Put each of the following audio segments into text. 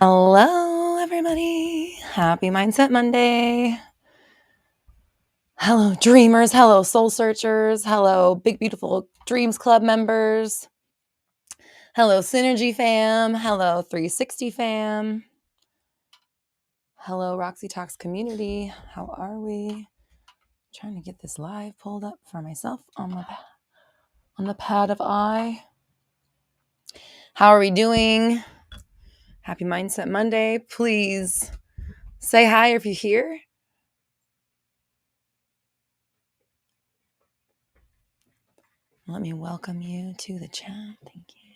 Hello, everybody. Happy Mindset Monday. Hello, dreamers. Hello, soul searchers. Hello, Big Beautiful Dreams Club members. Hello, Synergy fam. Hello, 360 fam. Hello, Roxy Talks community. How are we? Trying to get this live pulled up for myself on the pad of I. How are we doing? Happy Mindset Monday. Please say hi if you're here. Let me welcome you to the chat. Thank you.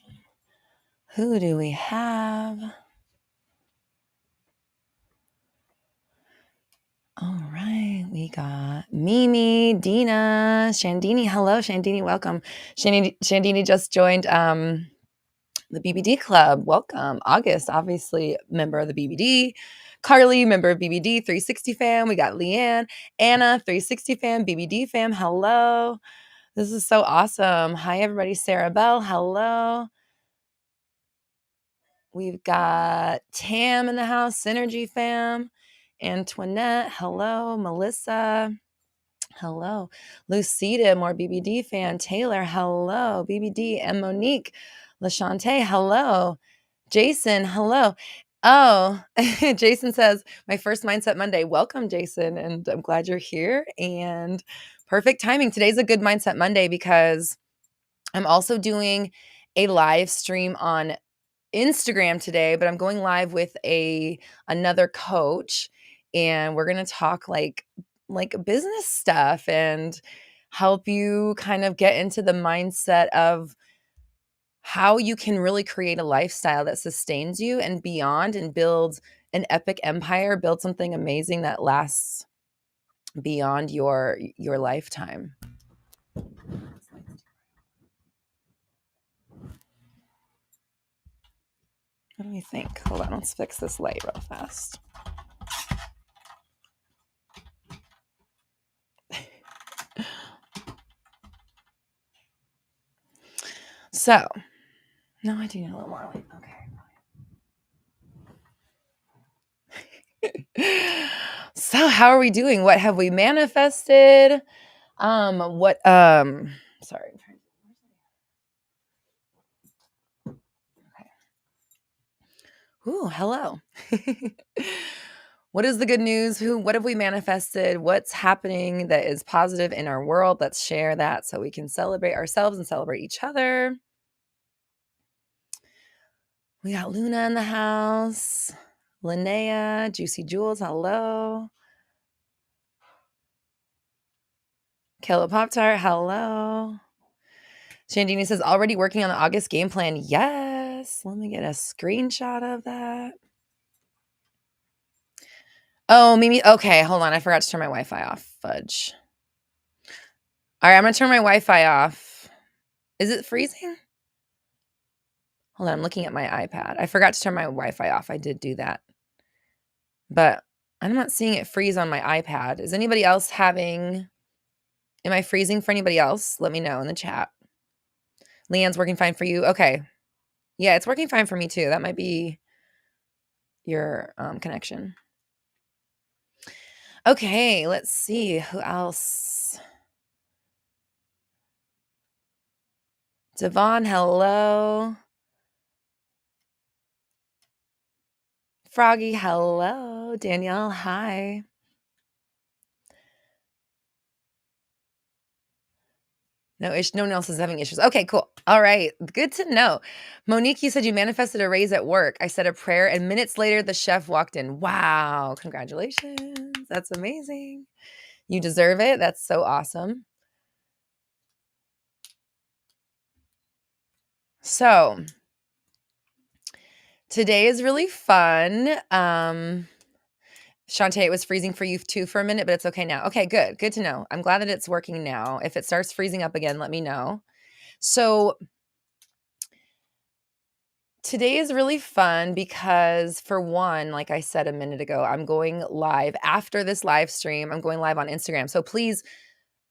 Who do we have? All right, we got Mimi, Dina, Shandini. Hello, Shandini. Welcome. Shandini just joined the BBD club. Welcome. August, obviously, member of the BBD. Carly, member of BBD 360 fam. We got Leanne, Anna, 360 fam, BBD fam. Hello. This is so awesome. Hi, everybody. Sarah Bell. Hello. We've got Tam in the house, Synergy fam. Antoinette, hello. Melissa, hello. Lucida, more BBD fan. Taylor, hello. BBD and Monique. LaShante, hello. Jason, hello. Oh, Jason says, my first Mindset Monday. Welcome, Jason, and I'm glad you're here. And perfect timing. Today's a good Mindset Monday because I'm also doing a live stream on Instagram today, but I'm going live with another coach, and we're going to talk like business stuff and help you kind of get into the mindset of how you can really create a lifestyle that sustains you and beyond and build an epic empire, build something amazing that lasts beyond your lifetime. What do we think? Hold on, let's fix this light real fast. So, no, I do need a little more light. Okay. So, how are we doing? What have we manifested? Sorry. Okay. Ooh, hello. What is the good news? What have we manifested? What's happening that is positive in our world? Let's share that so we can celebrate ourselves and celebrate each other. We got Luna in the house. Linnea, Juicy Jules, hello. Kayla Pop-Tart, hello. Shandini says, already working on the August game plan. Yes. Let me get a screenshot of that. Oh, Mimi. Okay, hold on. I forgot to turn my Wi-Fi off. Fudge. All right, I'm going to turn my Wi-Fi off. Is it freezing? Hold on. I'm looking at my iPad. I forgot to turn my Wi-Fi off. I did do that. But I'm not seeing it freeze on my iPad. Is anybody else having... Am I freezing for anybody else? Let me know in the chat. Leanne's working fine for you. Okay. Yeah, it's working fine for me too. That might be your connection. Okay, let's see. Who else? Devon, hello. Froggy, hello. Danielle, hi. No one else is having issues. Okay, cool. All right. Good to know. Monique, you said you manifested a raise at work. I said a prayer, and minutes later, the chef walked in. Wow. Congratulations. That's amazing. You deserve it. That's so awesome. So, today is really fun. Shantae, it was freezing for you too for a minute, but it's okay now. Okay, good. Good to know. I'm glad that it's working now. If it starts freezing up again, let me know. So today is really fun because, for one, like I said a minute ago, I'm going live after this live stream. I'm going live on Instagram. So please,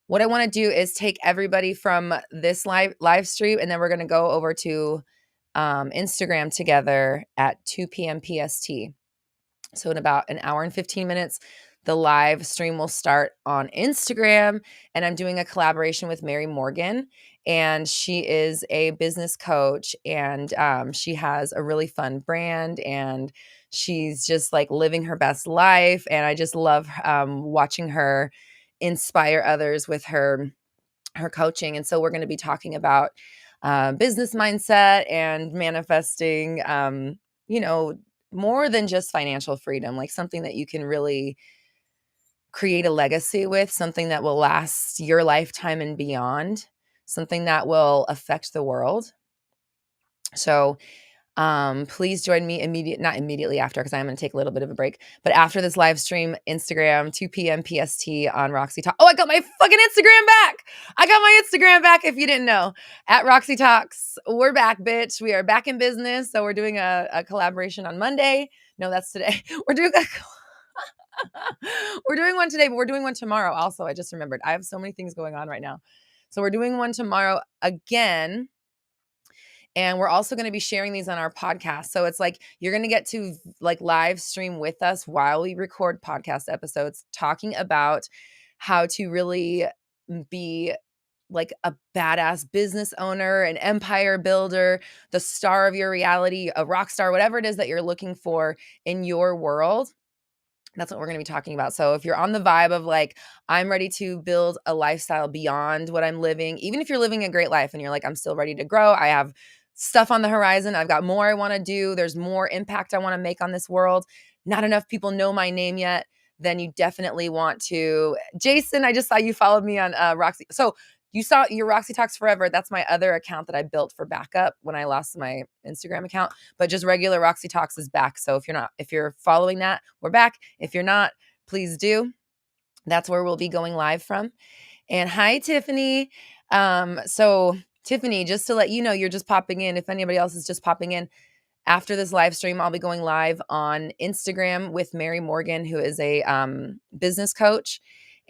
what I want to do is take everybody from this live stream, and then we're going to go over to Instagram together at 2 p.m. PST. So in about an hour and 15 minutes, the live stream will start on Instagram, and I'm doing a collaboration with Mary Morgan, and she is a business coach, and she has a really fun brand, and she's just like living her best life, and I just love watching her inspire others with her coaching. And so we're going to be talking about business mindset and manifesting, more than just financial freedom, like something that you can really create a legacy with, something that will last your lifetime and beyond, something that will affect the world. So please join me not immediately after, because I'm going to take a little bit of a break, but after this live stream, Instagram, 2 p.m. PST on Roxy Talk. Oh, I got my fucking Instagram back. I got my Instagram back. If you didn't know, at Roxy Talks, we're back, bitch. We are back in business. So we're doing a collaboration on Monday. No, that's today. We're doing one today, but we're doing one tomorrow. Also, I just remembered I have so many things going on right now. So we're doing one tomorrow again. And we're also going to be sharing these on our podcast. So it's like you're going to get to like live stream with us while we record podcast episodes, talking about how to really be like a badass business owner, an empire builder, the star of your reality, a rock star, whatever it is that you're looking for in your world. That's what we're going to be talking about. So if you're on the vibe of like, I'm ready to build a lifestyle beyond what I'm living, even if you're living a great life and you're like, I'm still ready to grow. I have stuff on the horizon. I've got more I want to do. There's more impact I want to make on this world. Not enough people know my name yet. Then you definitely want to. Jason, I just saw you followed me on Roxy. So you saw your Roxy Talks Forever. That's my other account that I built for backup when I lost my Instagram account. But just regular Roxy Talks is back. So if you're following that, we're back. If you're not, please do. That's where we'll be going live from. And hi, Tiffany. So Tiffany, just to let you know, you're just popping in. If anybody else is just popping in, after this live stream, I'll be going live on Instagram with Mary Morgan, who is a business coach.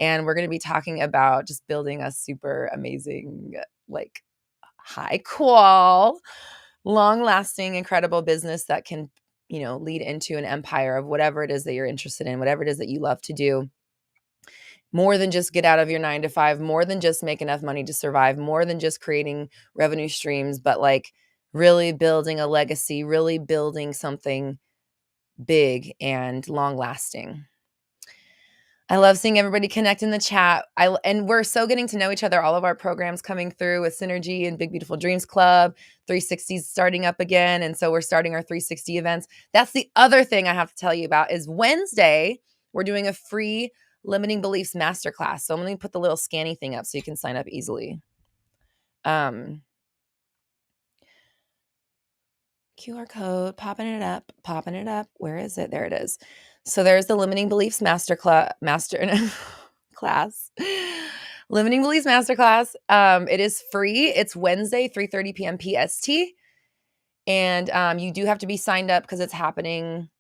And we're going to be talking about just building a super amazing, like high qual, long lasting, incredible business that can, lead into an empire of whatever it is that you're interested in, whatever it is that you love to do. More than just get out of your 9 to 5, more than just make enough money to survive, more than just creating revenue streams, but like really building a legacy, really building something big and long lasting. I love seeing everybody connect in the chat. And we're so getting to know each other. All of our programs coming through with Synergy and Big Beautiful Dreams Club, 360s starting up again. And so we're starting our 360 events. That's the other thing I have to tell you about is Wednesday, we're doing a free limiting beliefs masterclass. So I'm going to put the little scanny thing up so you can sign up easily. QR code, popping it up. Where is it? There it is. So there's the limiting beliefs class. Limiting beliefs masterclass. It is free. It's Wednesday, 3:30 p.m. PST. And you do have to be signed up because it's happening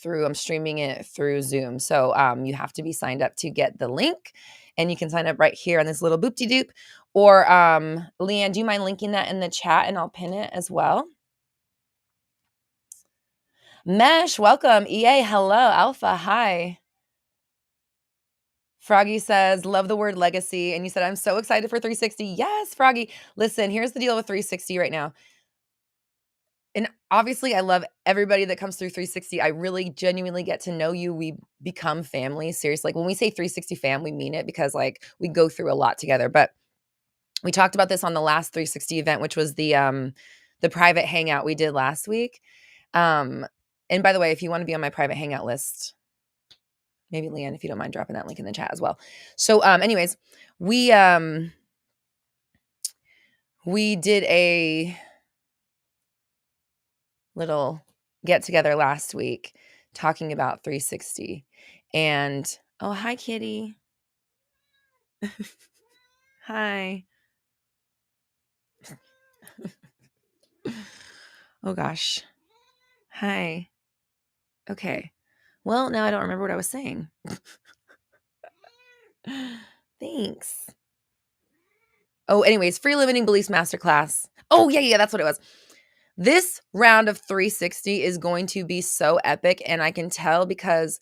I'm streaming it through Zoom. So you have to be signed up to get the link, and you can sign up right here on this little boop-de-doop. Or Leanne, do you mind linking that in the chat and I'll pin it as well? Mesh, welcome. EA, hello. Alpha, hi. Froggy says, love the word legacy. And you said, I'm so excited for 360. Yes, Froggy. Listen, here's the deal with 360 right now. And obviously, I love everybody that comes through 360. I really genuinely get to know you. We become family. Seriously, like when we say 360 fam, we mean it because like we go through a lot together. But we talked about this on the last 360 event, which was the private hangout we did last week. And by the way, if you want to be on my private hangout list, maybe Leanne, if you don't mind dropping that link in the chat as well. So anyways, we did a little get together last week talking about 360. And oh, hi, Kitty. Hi. Oh, gosh. Hi. Okay. Well, now I don't remember what I was saying. Thanks. Oh, anyways, free limiting beliefs masterclass. Oh, yeah, that's what it was. This round of 360 is going to be so epic, and I can tell because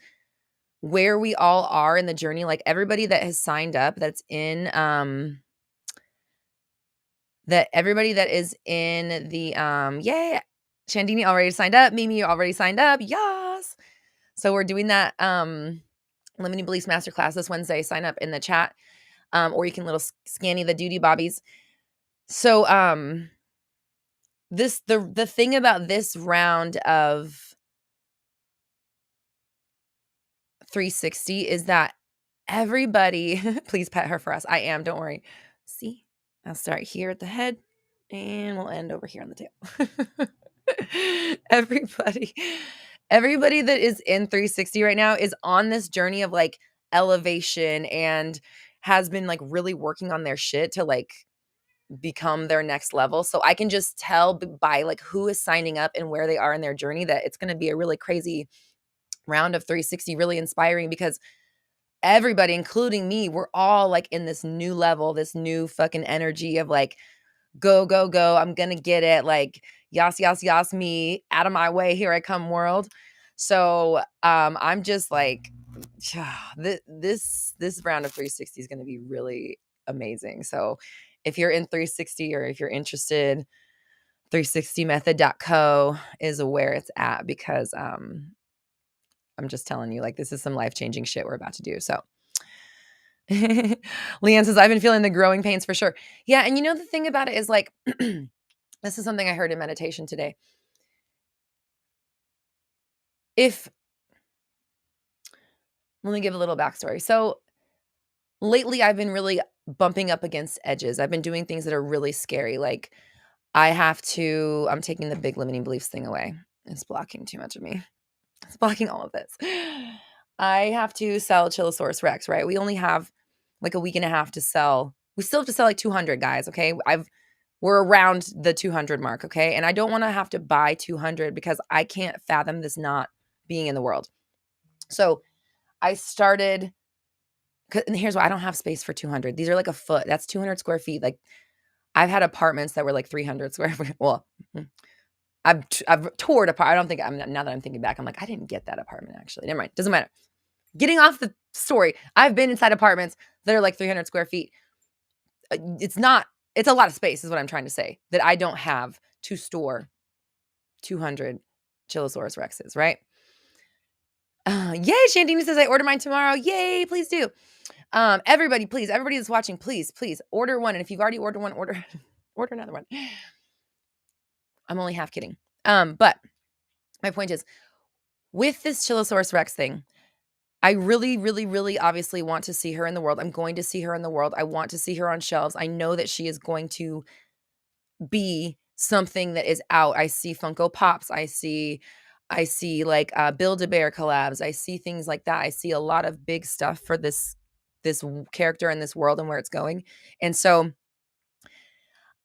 where we all are in the journey, like everybody that has signed up that's in that everybody that is in the yay, Chandini already signed up, Mimi already signed up. Yes. So we're doing that limiting beliefs masterclass this Wednesday. Sign up in the chat. Or you can little scanny the duty bobbies. So the thing about this round of 360 is that everybody please pet her for us. I am, don't worry. See, I'll start here at the head and we'll end over here on the tail. everybody everybody that is in 360 right now is on this journey of like elevation and has been like really working on their shit to like become their next level. So I can just tell by like who is signing up and where they are in their journey that it's going to be a really crazy round of 360, really inspiring because everybody, including me, we're all like in this new level, this new fucking energy of like, go, go, go. I'm going to get it. Like, yas, yas, yas, me out of my way. Here I come, world. So I'm just like, this round of 360 is going to be really amazing. So if you're in 360 or if you're interested, 360method.co is where it's at because I'm just telling you, like, this is some life-changing shit we're about to do. So Leanne says, I've been feeling the growing pains for sure. Yeah. And you know, the thing about it is like, this is something I heard in meditation today. Let me give a little backstory. So lately I've been really bumping up against edges. I've been doing things that are really scary. Like I'm taking the big limiting beliefs thing away. It's blocking too much of me. It's blocking all of this. I have to sell Chilosaurus Rex, right? We only have like a week and a half to sell. We still have to sell like 200, guys, okay? We're around the 200 mark, okay? And I don't want to have to buy 200 because I can't fathom this not being in the world. So I started, and here's why I don't have space for 200. These are like a foot. That's 200 square feet. Like I've had apartments that were like 300 square feet. Well, I've toured apart. I don't think now that I'm thinking back, I'm like, I didn't get that apartment actually. Never mind. Doesn't matter. Getting off the story, I've been inside apartments that are like 300 square feet. It's a lot of space is what I'm trying to say that I don't have to store 200 Chilosaurus Rexes, right? Yay, Shandini says I order mine tomorrow. Yay, please do. Everybody that's watching, please order one. And if you've already ordered one, order another one. I'm only half kidding. But my point is, with this Chilosaurus Rex thing, I really, really, really obviously want to see her in the world. I'm going to see her in the world. I want to see her on shelves. I know that she is going to be something that is out. I see Funko Pops. I see like Build-A-Bear collabs. I see things like that. I see a lot of big stuff for this character in this world and where it's going. And so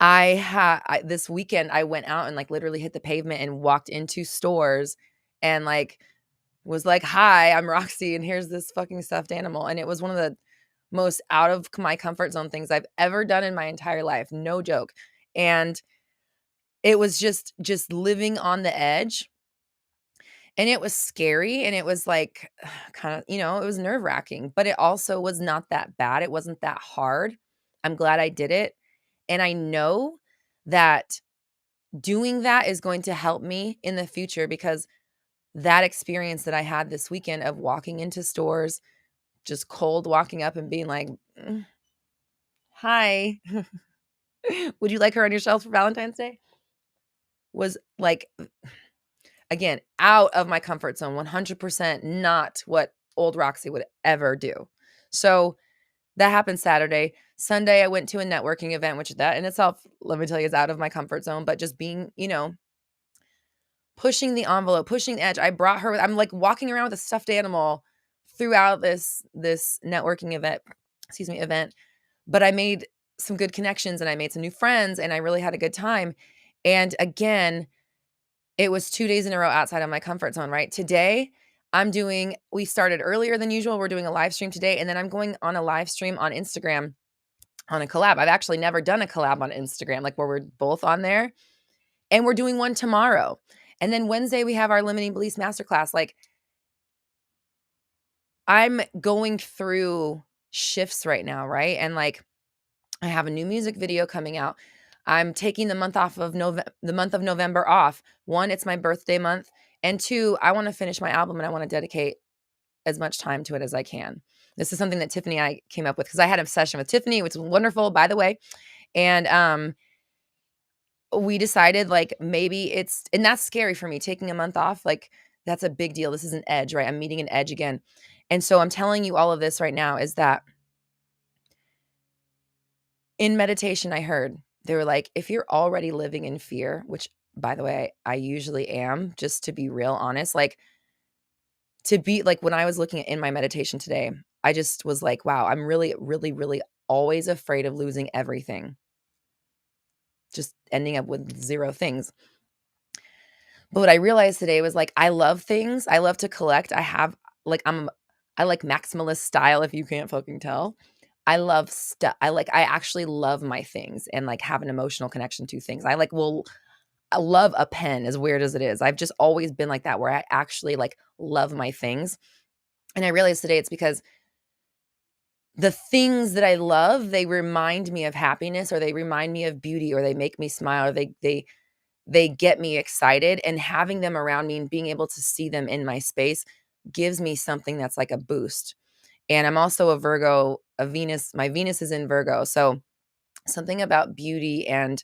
this weekend I went out and like literally hit the pavement and walked into stores and like was like, hi, I'm Roxy and here's this fucking stuffed animal. And it was one of the most out of my comfort zone things I've ever done in my entire life. No joke. And it was just living on the edge. And it was scary. And it was like kind of, it was nerve wracking, but it also was not that bad. It wasn't that hard. I'm glad I did it. And I know that doing that is going to help me in the future because that experience that I had this weekend of walking into stores, just cold walking up and being like, hi, would you like her on your shelf for Valentine's Day? Was like, again, out of my comfort zone, 100% not what old Roxy would ever do. So that happened Saturday. Sunday, I went to a networking event, which that in itself, let me tell you, is out of my comfort zone, but just being, pushing the envelope, pushing the edge. I brought her, I'm like walking around with a stuffed animal throughout this networking event, but I made some good connections and I made some new friends and I really had a good time. And again, it was 2 days in a row outside of my comfort zone, right? Today, we started earlier than usual. We're doing a live stream today, and then I'm going on a live stream on Instagram on a collab. I've actually never done a collab on Instagram, like where we're both on there. And we're doing one tomorrow. And then Wednesday, we have our limiting beliefs masterclass. Like, I'm going through shifts right now, right? And like, I have a new music video coming out. I'm taking the month of November off. One, it's my birthday month. And two, I want to finish my album and I want to dedicate as much time to it as I can. This is something that Tiffany and I came up with because I had a session with Tiffany, which was wonderful, by the way. And we decided like maybe and that's scary for me, taking a month off. Like, that's a big deal. This is an edge, right? I'm meeting an edge again. And so I'm telling you all of this right now is that in meditation, I heard they were like, if you're already living in fear, which by the way, I usually am, just to be real honest, like, to be like, when I was looking in my meditation today, I just was like, wow, I'm really, really, really always afraid of losing everything, just ending up with zero things. But what I realized today was like, I love things. I love to collect. I like maximalist style, if you can't fucking tell. I love stuff. I actually love my things and like have an emotional connection to things. I love a pen, as weird as it is. I've just always been like that, where I actually like love my things. And I realized today it's because the things that I love, they remind me of happiness, or they remind me of beauty, or they make me smile, or they get me excited, and having them around me and being able to see them in my space gives me something that's like a boost. And I'm also a Virgo, my Venus is in Virgo. So something about beauty and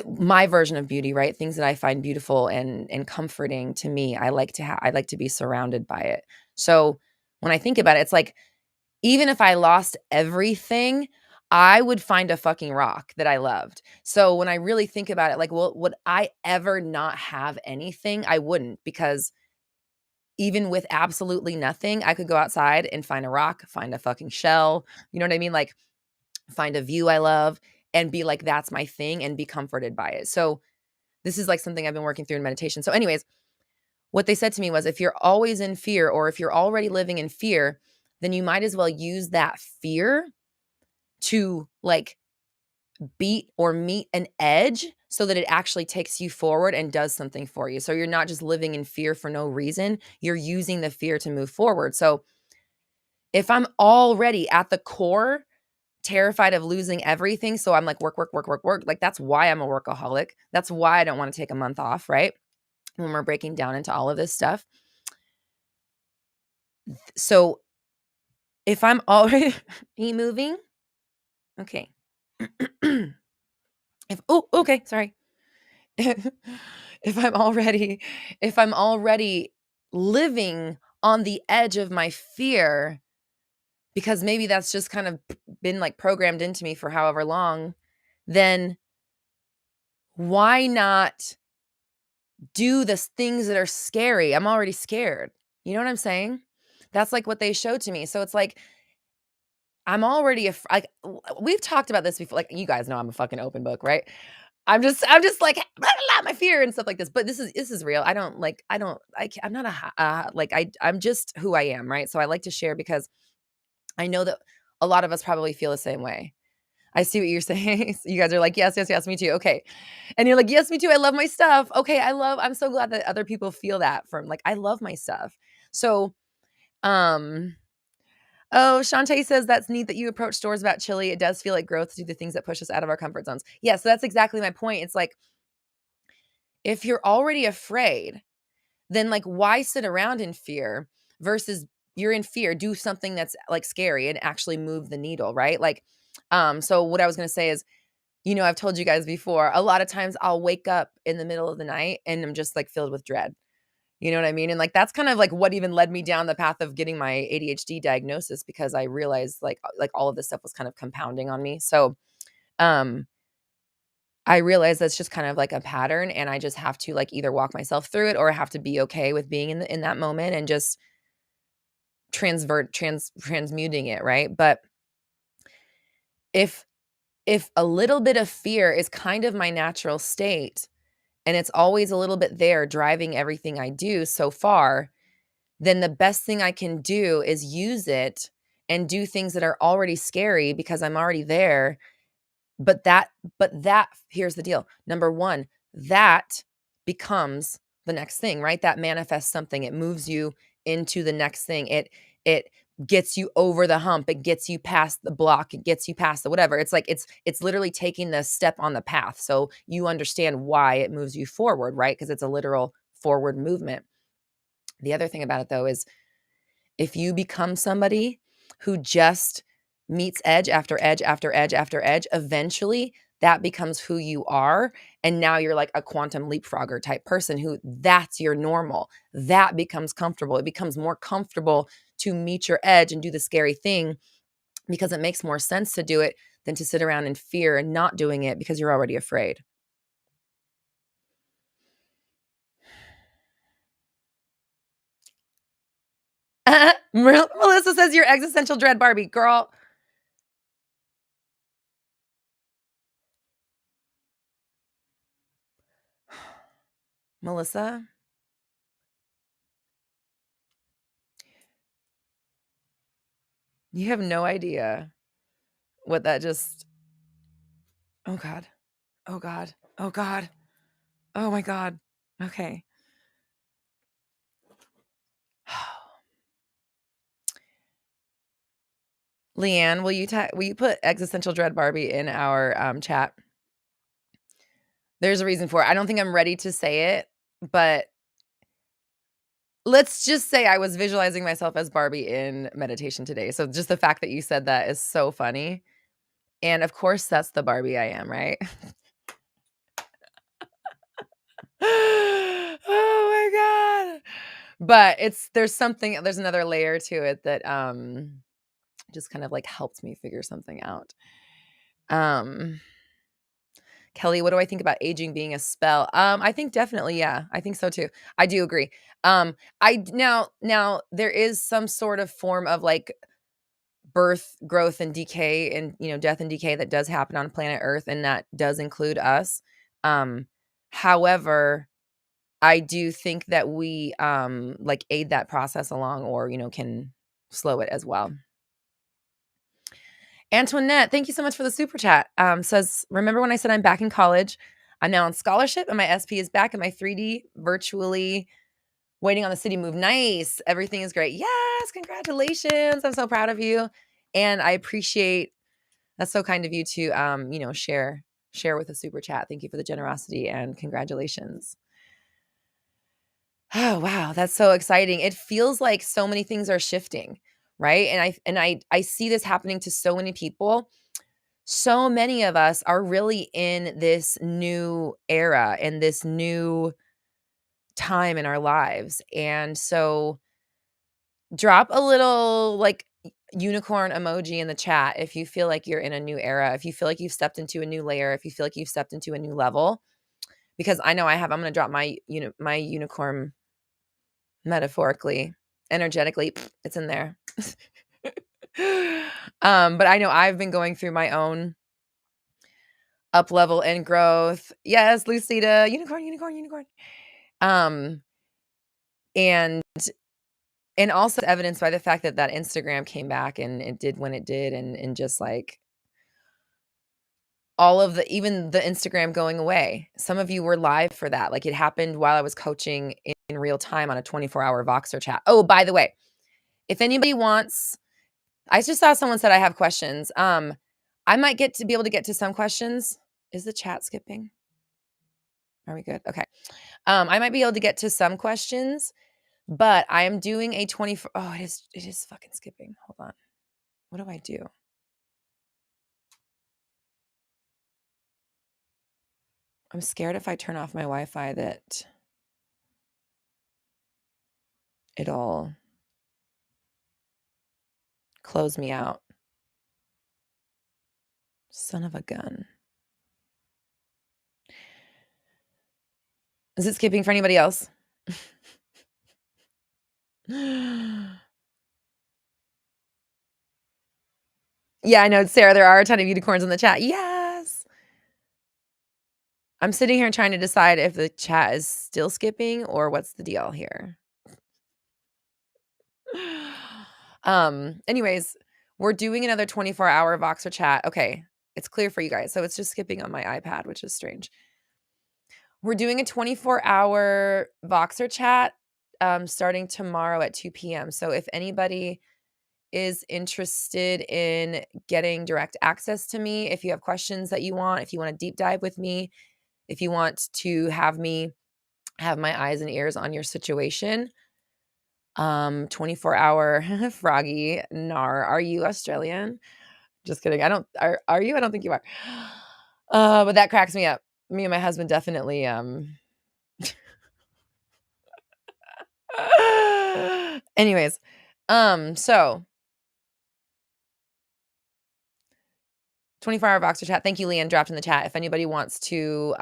my version of beauty, right? Things that I find beautiful and comforting to me, I like to be surrounded by it. So when I think about it, it's like, even if I lost everything, I would find a fucking rock that I loved. So when I really think about it, like, well, would I ever not have anything? I wouldn't, because even with absolutely nothing, I could go outside and find a rock, find a fucking shell. You know what I mean? Like, find a view I love and be like, that's my thing, and be comforted by it. So this is like something I've been working through in meditation. So anyways, what they said to me was, if you're always in fear, or if you're already living in fear, then you might as well use that fear to like beat or meet an edge so that it actually takes you forward and does something for you. So you're not just living in fear for no reason. You're using the fear to move forward. So if I'm already at the core terrified of losing everything, so I'm like, work, work, work, work, work. Like, that's why I'm a workaholic. That's why I don't want to take a month off, right? When we're breaking down into all of this stuff. So if I'm already moving, okay. Okay, sorry. if I'm already living on the edge of my fear, because maybe that's just kind of been like programmed into me for however long, then why not do the things that are scary? I'm already scared. You know what I'm saying? That's like what they showed to me. So it's like, I'm already like, we've talked about this before. Like, you guys know I'm a fucking open book, right? I'm just like, blah, blah, my fear and stuff like this. But this is real. I'm not I'm just who I am, right? So I like to share because I know that a lot of us probably feel the same way. I see what you're saying. You guys are like, yes, yes, yes, me too. Okay. And you're like, yes, me too. I love my stuff. Okay. I'm so glad that other people feel that from like, I love my stuff. So, um, oh, Shantae says that's neat that you approach stores about chili. It does feel like growth to do the things that push us out of our comfort zones. Yeah. So that's exactly my point. It's like, if you're already afraid, then like, why sit around in fear versus you're in fear, do something that's like scary and actually move the needle, right? Like, so what I was going to say is, I've told you guys before, a lot of times I'll wake up in the middle of the night and I'm just like filled with dread. You know what I mean? And like, that's kind of like what even led me down the path of getting my ADHD diagnosis, because I realized like all of this stuff was kind of compounding on me. So, um, I realized that's just kind of like a pattern, and I just have to like either walk myself through it, or I have to be okay with being in that moment and just transmuting it, right? But if a little bit of fear is kind of my natural state, and it's always a little bit there driving everything I do so far, then the best thing I can do is use it and do things that are already scary because I'm already there, But that here's the deal. Number 1, that becomes the next thing, right? That manifests something. It moves you into the next thing. It gets you over the hump. It gets you past the block. It gets you past the whatever. It's like it's literally taking the step on the path. So you understand why it moves you forward, right? Because it's a literal forward movement. The other thing about it though is if you become somebody who just meets edge after edge after edge after edge, eventually that becomes who you are. And now you're like a quantum leapfrogger type person who that's your normal. That becomes comfortable. It becomes more comfortable to meet your edge and do the scary thing because it makes more sense to do it than to sit around in fear and not doing it because you're already afraid. Melissa says you're existential dread Barbie. Girl, Melissa, you have no idea what that just oh God. Oh God. Oh God. Oh my God. Okay. Leanne, will you put existential dread Barbie in our chat? There's a reason for it. I don't think I'm ready to say it, but let's just say I was visualizing myself as Barbie in meditation today. So just the fact that you said that is so funny. And of course, that's the Barbie I am, right? Oh my God. But there's another layer to it that just kind of like helped me figure something out. Um Kelly, what do I think about aging being a spell? I think definitely, yeah. I think so too. I do agree. Now there is some sort of form of like birth, growth, and decay, and death and decay that does happen on planet Earth, and that does include us. However, I do think that we like aid that process along, or can slow it as well. Antoinette, thank you so much for the super chat. Says, remember when I said I'm back in college? I'm now on scholarship and my SP is back and my 3D virtually waiting on the city move. Nice. Everything is great. Yes. Congratulations. I'm so proud of you. And I appreciate that's so kind of you to share with a super chat. Thank you for the generosity and congratulations. Oh, wow. That's so exciting. It feels like so many things are shifting, right? And I see this happening to so many people. So many of us are really in this new era and this new time in our lives. And so drop a little like unicorn emoji in the chat if you feel like you're in a new era, if you feel like you've stepped into a new layer, if you feel like you've stepped into a new level, because I know I have. I'm going to drop my my unicorn metaphorically, energetically. It's in there. But I know I've been going through my own up level and growth. Yes, Lucida, unicorn, unicorn, unicorn. Um, and also evidenced by the fact that Instagram came back and it did when it did, and just like all of even the Instagram going away. Some of you were live for that. Like it happened while I was coaching in real time on a 24-hour Voxer chat. Oh, by the way, if anybody wants, I just saw someone said I have questions. I might be able to get to some questions. Is the chat skipping? Are we good? Okay. I might be able to get to some questions, but I am doing a 24. Oh, it is fucking skipping. Hold on. What do I do? I'm scared if I turn off my Wi-Fi that it'll close me out. Son of a gun. Is it skipping for anybody else? Yeah, I know, Sarah, there are a ton of unicorns in the chat. Yes. I'm sitting here trying to decide if the chat is still skipping or what's the deal here. Anyways, we're doing another 24-hour Voxer chat. Okay. It's clear for you guys. So it's just skipping on my iPad, which is strange. We're doing a 24-hour Voxer chat starting tomorrow at 2 p.m. So if anybody is interested in getting direct access to me, if you have questions that you want, if you want to deep dive with me, if you want to have me have my eyes and ears on your situation, 24-hour Froggy Nar. Are you Australian? Just kidding. Are you? I don't think you are. But that cracks me up. Me and my husband definitely anyways, so 24-hour Voxer chat. Thank you, Leanne, dropped in the chat. If anybody wants to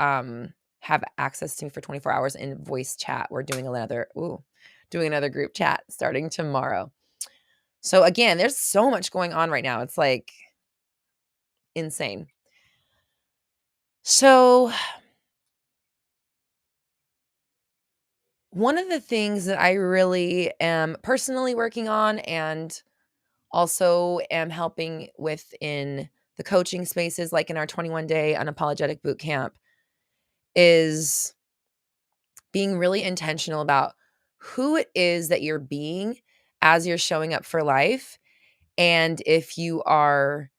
have access to me for 24 hours in voice chat, we're doing another group chat starting tomorrow. So again, there's so much going on right now. It's like insane. So one of the things that I really am personally working on and also am helping with in the coaching spaces, like in our 21-day unapologetic boot camp, is being really intentional about who it is that you're being as you're showing up for life. And if you are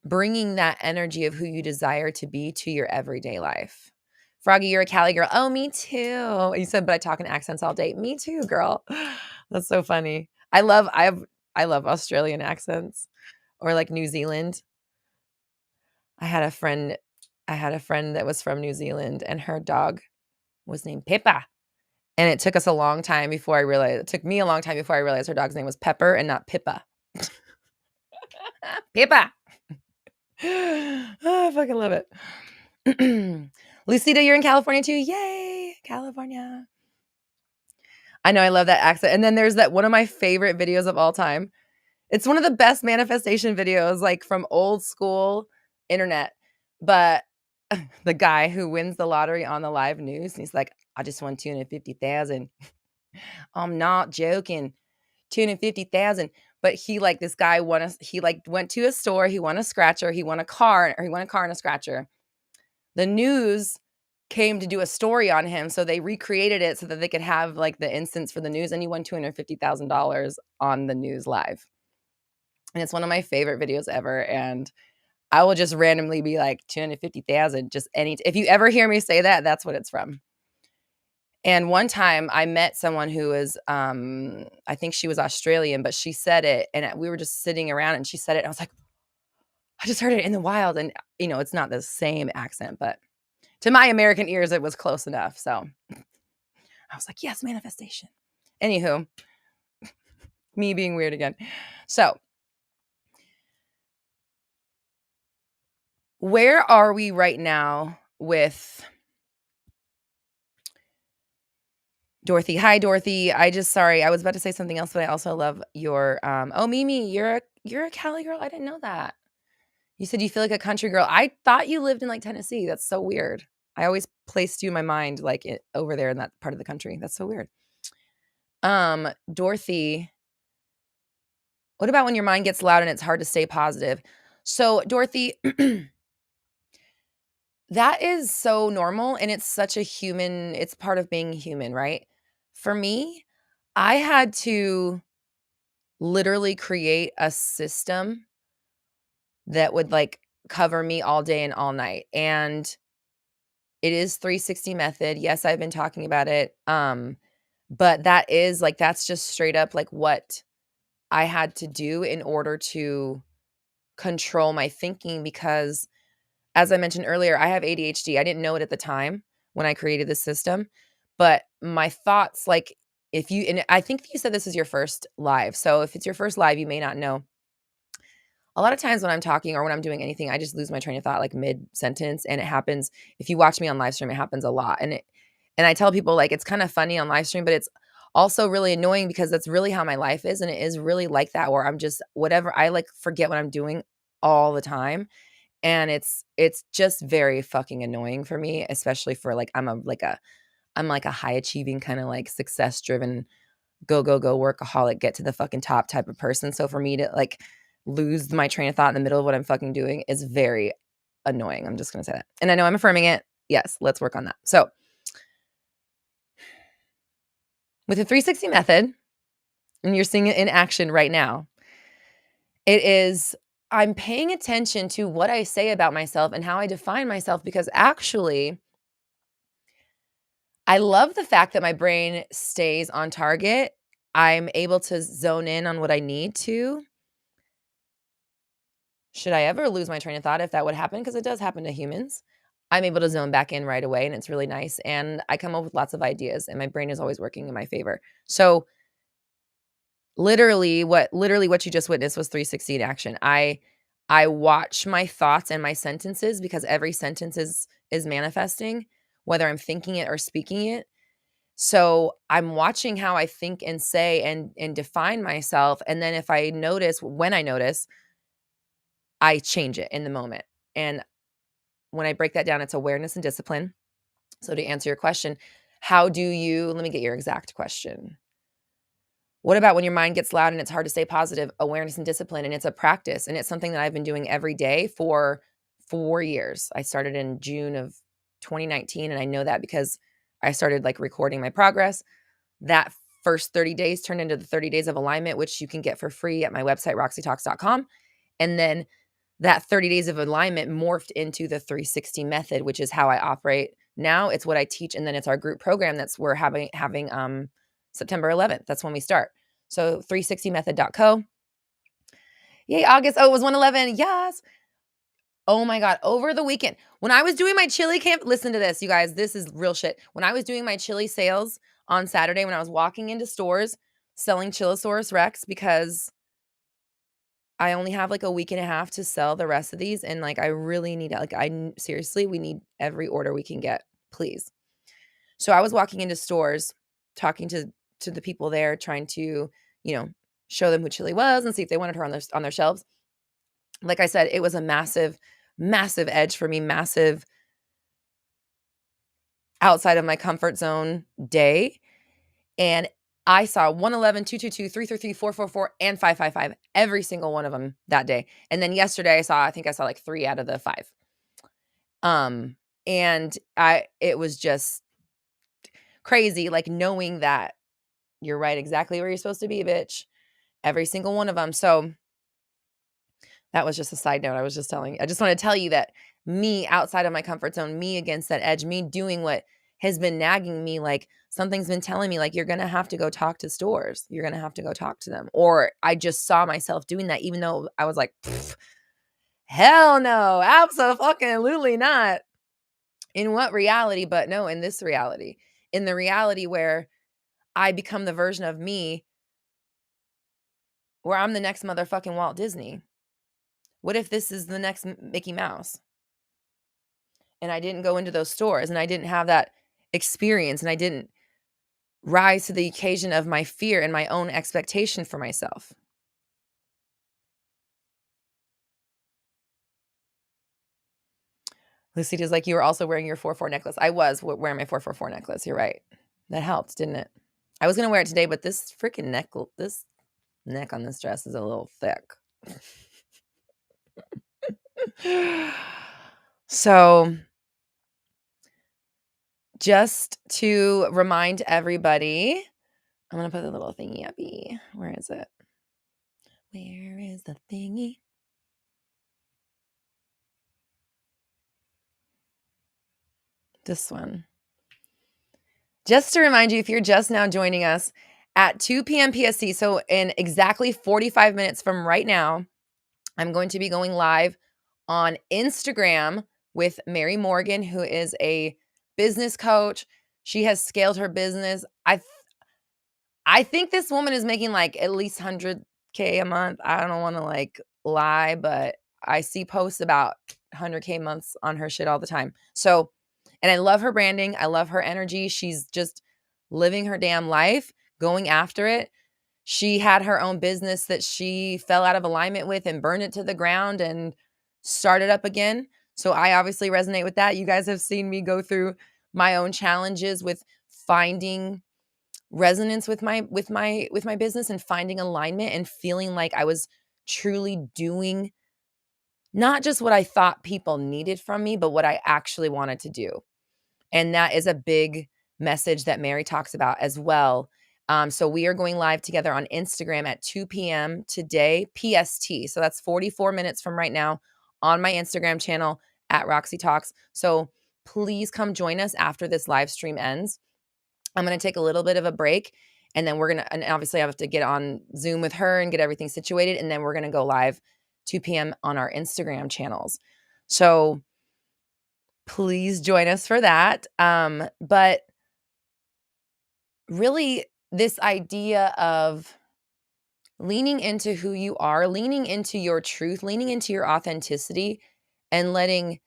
bringing that energy of who you desire to be to your everyday life. Froggy, you're a Cali girl. Oh, me too. You said, but I talk in accents all day. Me too, girl. That's so funny. I love Australian accents or like New Zealand. I had a friend that was from New Zealand and her dog was named Pippa. And it took me a long time before I realized her dog's name was Pepper and not Pippa. Pippa. Oh, I fucking love it. Lucida, you're in California too. Yay, California. I know, I love that accent. And then there's that one of my favorite videos of all time. It's one of the best manifestation videos, like from old school internet. But the guy who wins the lottery on the live news, and he's like, I just won 250,000. I'm not joking. 250,000. But this guy went to a store, he won a scratcher, he won a car and a scratcher. The news came to do a story on him, so they recreated it so that they could have like the instance for the news, and he won $250,000 on the news live. And it's one of my favorite videos ever, and I will just randomly be like 250,000 if you ever hear me say that, that's what it's from. And one time I met someone who was, I think she was Australian, but she said it, and we were just sitting around, and she said it, and I was like, I just heard it in the wild, and it's not the same accent, but to my American ears, it was close enough. So I was like, yes, manifestation. Anywho, me being weird again. So where are we right now with Dorothy? Hi, Dorothy. Sorry, I was about to say something else, but I also love your, Mimi, you're a Cali girl. I didn't know that. You said you feel like a country girl. I thought you lived in like Tennessee. That's so weird. I always placed you in my mind like over there in that part of the country. That's so weird. Dorothy, what about when your mind gets loud and it's hard to stay positive? So, Dorothy, that is so normal, and it's part of being human, right? For me, I had to literally create a system that would like cover me all day and all night. And it is 360 method. Yes, I've been talking about it. But that's just straight up like what I had to do in order to control my thinking, because as I mentioned earlier, I have ADHD. I didn't know it at the time when I created this system, but my thoughts, like and I think you said this is your first live. So if it's your first live, you may not know. A lot of times when I'm talking or when I'm doing anything, I just lose my train of thought like mid sentence. And it happens, if you watch me on live stream, it happens a lot. And I tell people like, it's kind of funny on live stream, but it's also really annoying because that's really how my life is. And it is really like that, where I'm just whatever, I like forget what I'm doing all the time. And it's just very fucking annoying for me, especially for like, I'm like a high achieving kind of like success driven, go workaholic, get to the fucking top type of person. So for me to like, lose my train of thought in the middle of what I'm fucking doing is very annoying. I'm just going to say that. And I know I'm affirming it. Yes, let's work on that. So with the 360 method, and you're seeing it in action right now, it is I'm paying attention to what I say about myself and how I define myself, because actually I love the fact that my brain stays on target. I'm able to zone in on what I need to. Should I ever lose my train of thought, if that would happen, because it does happen to humans, I'm able to zone back in right away, and it's really nice. And I come up with lots of ideas, and my brain is always working in my favor. So literally what you just witnessed was 360 in action. I watch my thoughts and my sentences, because every sentence is manifesting, whether I'm thinking it or speaking it. So I'm watching how I think and say and define myself. And then when I notice, I change it in the moment. And when I break that down, it's awareness and discipline. So to answer your question, let me get your exact question. What about when your mind gets loud and it's hard to stay positive? Awareness and discipline. And it's a practice. And it's something that I've been doing every day for 4 years. I started in June of 2019. And I know that because I started like recording my progress. That first 30 days turned into the 30 days of alignment, which you can get for free at my website, roxytalks.com. And then that 30 days of alignment morphed into the 360 method, which is how I operate now. It's what I teach. And then it's our group program we're having September 11th. That's when we start. So 360method.co. Yay, August. Oh, it was 111. Yes. Oh my God. Over the weekend, when I was doing my chili camp, listen to this, you guys, this is real shit. When I was doing my chili sales on Saturday, when I was walking into stores selling Chilosaurus Rex, because I only have like a week and a half to sell the rest of these. And like, I really need it. Seriously, we need every order we can get, please. So I was walking into stores, talking to the people there, trying to, show them who Chili was and see if they wanted her on their shelves. Like I said, it was a massive, massive edge for me, massive outside of my comfort zone day. And I saw 111, 222, 333, 444, and 555, every single one of them that day. And then yesterday I think I saw like 3 out of the 5. And it was just crazy, like knowing that you're right exactly where you're supposed to be, bitch. Every single one of them. So that was just a side note. I just want to tell you that me outside of my comfort zone, me against that edge, me doing what has been nagging me, like something's been telling me, like, you're going to have to go talk to stores. You're going to have to go talk to them. Or I just saw myself doing that, even though I was like, hell no, absolutely not. In what reality? But no, in this reality, in the reality where I become the version of me where I'm the next motherfucking Walt Disney. What if this is the next Mickey Mouse? And I didn't go into those stores and I didn't have that experience and I didn't rise to the occasion of my fear and my own expectation for myself. Lucida's like, you were also wearing your 4/4 necklace. I was wearing my 4/4 necklace. You're right. That helped, didn't it? I was going to wear it today, but this freaking this neck on this dress is a little thick. So just to remind everybody, I'm going to put the little thingy up. Where is it? Where is the thingy? This one. Just to remind you, if you're just now joining us, at 2 p.m. PST, so in exactly 45 minutes from right now, I'm going to be going live on Instagram with Mary Morgan, who is a business coach. She has scaled her business. I think this woman is making like at least 100K a month. I don't want to like lie, but I see posts about 100K months on her shit all the time. So, and I love her branding. I love her energy. She's just living her damn life, going after it. She had her own business that she fell out of alignment with and burned it to the ground and started up again. So I obviously resonate with that. You guys have seen me go through my own challenges with finding resonance with my business and finding alignment and feeling like I was truly doing not just what I thought people needed from me, but what I actually wanted to do. And that is a big message that Mary talks about as well. So we are going live together on Instagram at 2 p.m. today, PST. So that's 44 minutes from right now on my Instagram channel at Roxy Talks. So please come join us after this live stream ends. I'm going to take a little bit of a break, and then and obviously I have to get on Zoom with her and get everything situated. And then we're going to go live 2 p.m. on our Instagram channels. So please join us for that. But really, this idea of leaning into who you are, leaning into your truth, leaning into your authenticity, and letting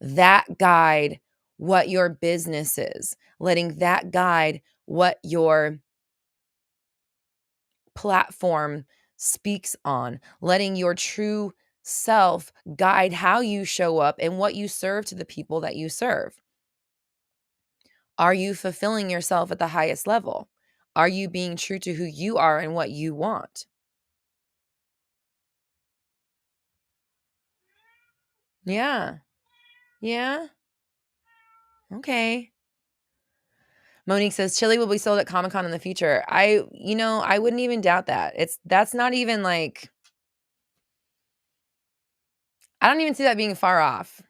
that guide what your business is, letting that guide what your platform speaks on, letting your true self guide how you show up and what you serve to the people that you serve. Are you fulfilling yourself at the highest level? Are you being true to who you are and what you want? Yeah. Yeah. Okay. Monique says chili will be sold at Comic-Con in the future. I wouldn't even doubt that. That's not even like, I don't even see that being far off.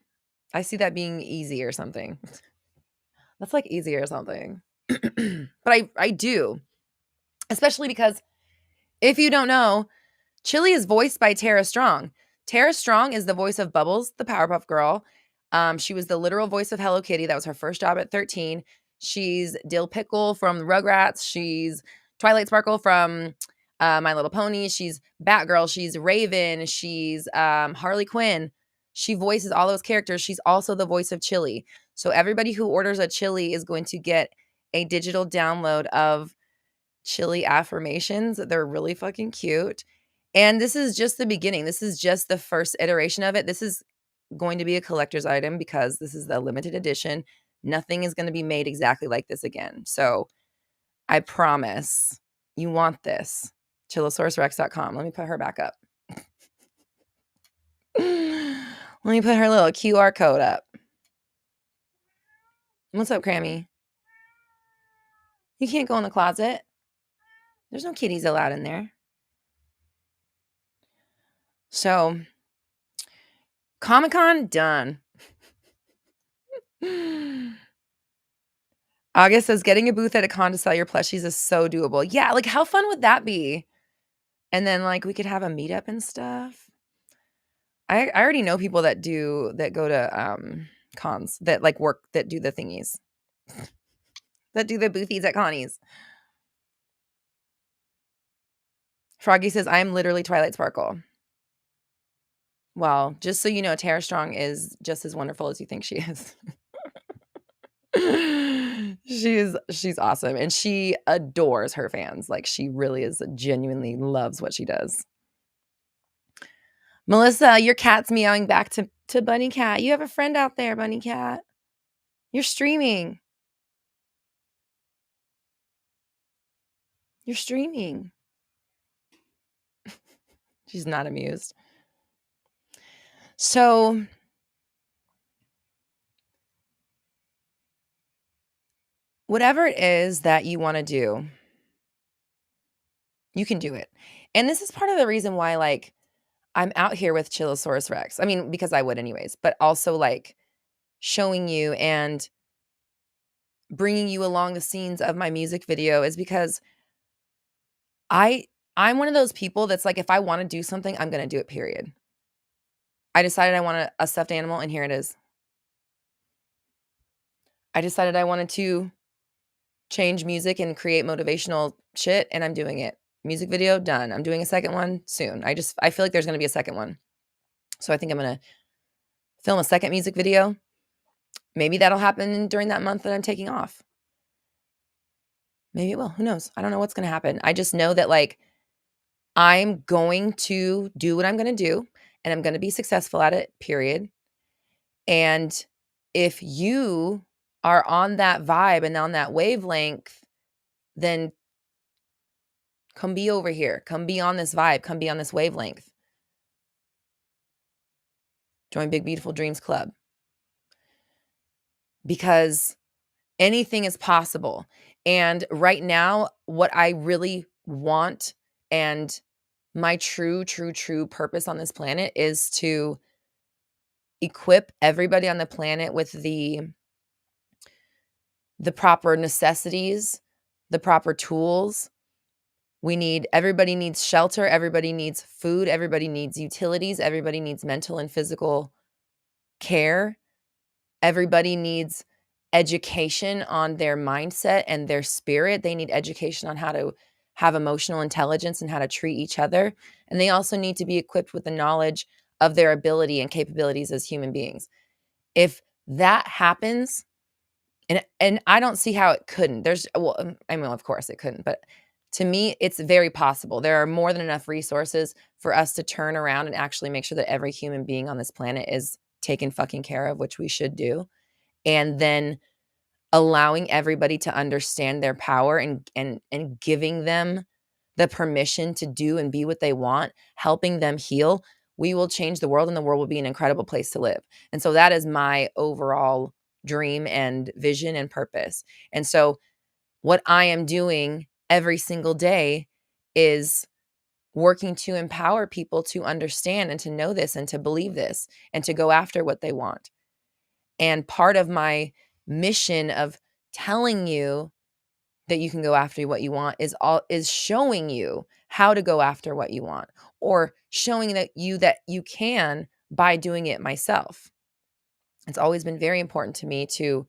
I see that being easy or something. That's like easy or something. But I do, especially because if you don't know, Chili is voiced by Tara Strong. Tara Strong is the voice of Bubbles, the Powerpuff Girl. She was the literal voice of Hello Kitty. That was her first job at 13. She's Dill Pickle from the Rugrats. She's Twilight Sparkle from My Little Pony. She's Batgirl. She's Raven. She's Harley Quinn. She voices all those characters. She's also the voice of Chili. So everybody who orders a Chili is going to get a digital download of Chili affirmations. They're really fucking cute. And this is just the beginning. This is just the first iteration of it. This is going to be a collector's item because this is the limited edition. Nothing is going to be made exactly like this again. So I promise you want this. ChillosaurusRex.com. Let me put her back up. Let me put her little QR code up. What's up, Crammy? You can't go in the closet. There's no kitties allowed in there. So, Comic-Con, done. August says, getting a booth at a con to sell your plushies is so doable. Yeah, like how fun would that be? And then like we could have a meetup and stuff. I already know people that go to cons that like work that do the thingies. That do the boothies at Connie's. Froggy says, I'm literally Twilight Sparkle. Well, just so you know, Tara Strong is just as wonderful as you think she is. She's awesome. And she adores her fans. Like she really is genuinely loves what she does. Melissa, your cat's meowing back to Bunny Cat. You have a friend out there, Bunny Cat. You're streaming. You're streaming. She's not amused. So whatever it is that you want to do, you can do it. And this is part of the reason why, like, I'm out here with Chillosaurus Rex. I mean, because I would anyways, but also like showing you and bringing you along the scenes of my music video is because I'm one of those people that's like, if I want to do something, I'm going to do it, period. I decided I want a stuffed animal, and here it is. I decided I wanted to change music and create motivational shit, and I'm doing it. Music video, done. I'm doing a second one soon. I feel like there's going to be a second one. So I think I'm going to film a second music video. Maybe that'll happen during that month that I'm taking off. Maybe it will. Who knows? I don't know what's going to happen. I just know that like I'm going to do what I'm going to do, and I'm going to be successful at it, period. And if you are on that vibe and on that wavelength, then come be over here. Come be on this vibe. Come be on this wavelength. Join Big Beautiful Dreams Club. Because anything is possible. And right now, what I really want and my true purpose on this planet is to equip everybody on the planet with the proper necessities, the proper tools. Everybody needs shelter, everybody needs food, everybody needs utilities, everybody needs mental and physical care. Everybody needs education on their mindset and their spirit. They need education on how to have emotional intelligence and how to treat each other. And they also need to be equipped with the knowledge of their ability and capabilities as human beings. If that happens, and I don't see how it couldn't. Of course it couldn't, but to me, it's very possible. There are more than enough resources for us to turn around and actually make sure that every human being on this planet is taken fucking care of, which we should do. And then allowing everybody to understand their power and giving them the permission to do and be what they want, helping them heal, we will change the world and the world will be an incredible place to live. And so that is my overall dream and vision and purpose. And so what I am doing every single day is working to empower people to understand and to know this and to believe this and to go after what they want. And part of my mission of telling you that you can go after what you want is showing you how to go after what you want, or showing that you can by doing it myself. It's always been very important to me to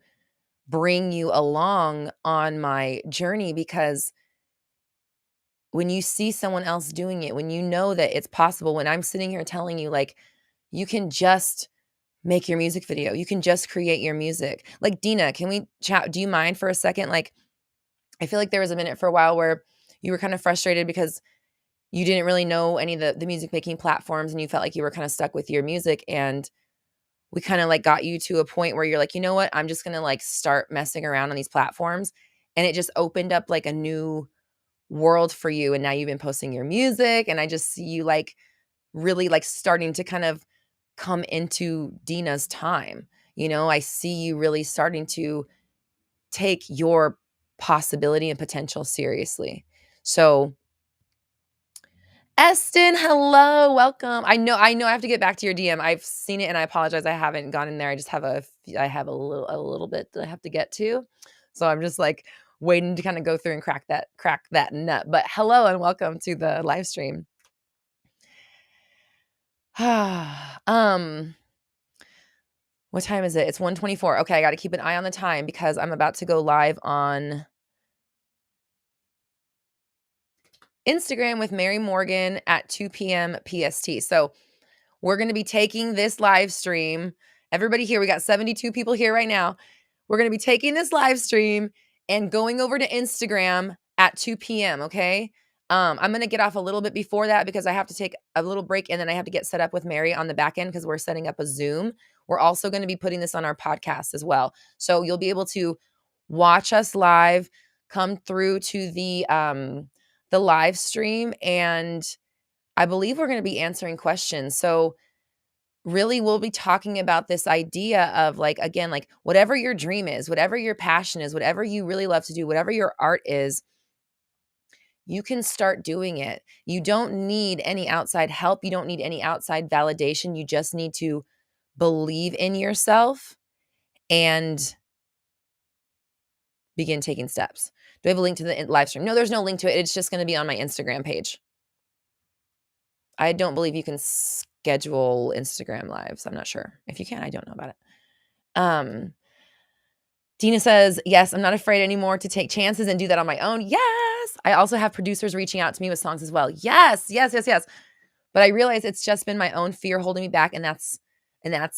bring you along on my journey, because when you see someone else doing it, when you know that it's possible, when I'm sitting here telling you, like, you can just make your music video, you can just create your music. Like, Dina, can we chat? Do you mind for a second? Like, I feel like there was a minute for a while where you were kind of frustrated because you didn't really know any of the music making platforms, and you felt like you were kind of stuck with your music. And we kind of like got you to a point where you're like, you know what? I'm just going to like start messing around on these platforms. And it just opened up like a new world for you. And now you've been posting your music, and I just see you like really like starting to kind of come into Dina's time. You know, I see you really starting to take your possibility and potential seriously. So, Eston, hello, welcome. I have to get back to your DM. I've seen it and I apologize. I haven't gone in there. I just have I have a little bit that I have to get to. So I'm just like waiting to kind of go through and crack that nut. But hello and welcome to the live stream. What time is it? It's 1:24. Okay, I got to keep an eye on the time because I'm about to go live on Instagram with Mary Morgan at 2 p.m. PST. So we're going to be taking this live stream. Everybody here, we got 72 people here right now. We're going to be taking this live stream and going over to Instagram at 2 p.m. Okay. I'm going to get off a little bit before that because I have to take a little break, and then I have to get set up with Mary on the back end because we're setting up a Zoom. We're also going to be putting this on our podcast as well. So you'll be able to watch us live, come through to the live stream, and I believe we're going to be answering questions. So really, we'll be talking about this idea of like, again, like whatever your dream is, whatever your passion is, whatever you really love to do, whatever your art is, you can start doing it. You don't need any outside help. You don't need any outside validation. You just need to believe in yourself and begin taking steps. Do I have a link to the live stream? No, there's no link to it. It's just going to be on my Instagram page. I don't believe you can schedule Instagram lives. I'm not sure. If you can, I don't know about it. Dina says, yes, I'm not afraid anymore to take chances and do that on my own. Yes. I also have producers reaching out to me with songs as well. Yes. But I realize it's just been my own fear holding me back. And that's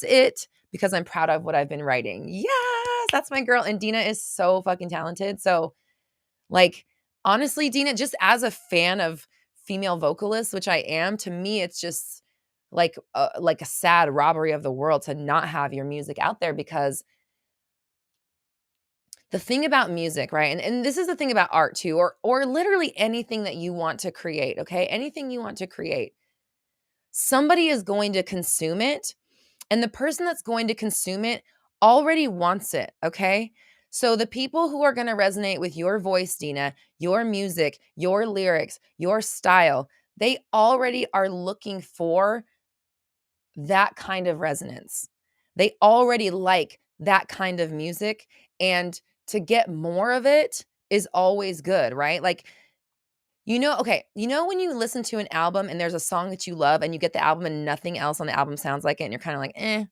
it, because I'm proud of what I've been writing. Yes. That's my girl. And Dina is so fucking talented. So like, honestly, Dina, just as a fan of female vocalists, which I am, to me, it's just like a sad robbery of the world to not have your music out there, because the thing about music, right? And this is the thing about art too, or literally anything that you want to create, okay? Anything you want to create, somebody is going to consume it, And the person that's going to consume it already wants it, okay? So the people who are going to resonate with your voice, Dina, your music, your lyrics, your style, they already are looking for that kind of resonance. They already like that kind of music. And to get more of it is always good, right? Like, okay, when you listen to an album and there's a song that you love and you get the album and nothing else on the album sounds like it and you're kind of like, eh.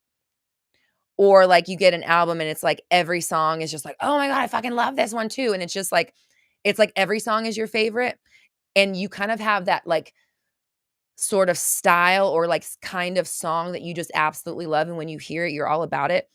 Or like you get an album and it's like every song is just like, oh my God, I fucking love this one too. And it's just like, it's like every song is your favorite. And you kind of have that like sort of style or like kind of song that you just absolutely love. And when you hear it, you're all about it.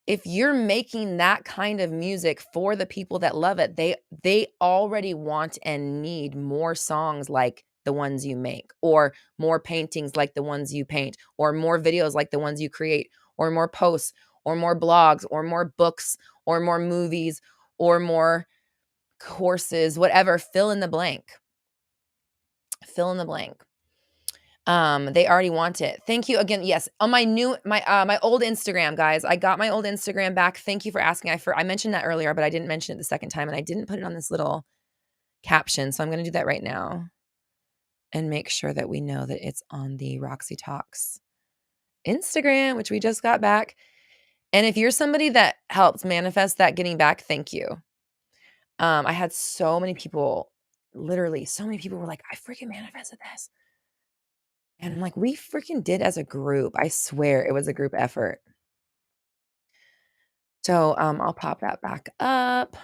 If you're making that kind of music for the people that love it, they already want and need more songs like the ones you make, or more paintings like the ones you paint, or more videos like the ones you create, or more posts, or more blogs, or more books, or more movies, or more courses, whatever, fill in the blank. Fill in the blank. They already want it. Thank you again. Yes, on my old Instagram, guys. I got my old Instagram back. Thank you for asking. I mentioned that earlier, but I didn't mention it the second time, and I didn't put it on this little caption. So I'm going to do that right now and make sure that we know that it's on the Roxy Talks Instagram, which we just got back. And if you're somebody that helped manifest that getting back, thank you. I had so many people, literally, so many people were like, I freaking manifested this. And I'm like, we freaking did as a group. I swear it was a group effort. So I'll pop that back up.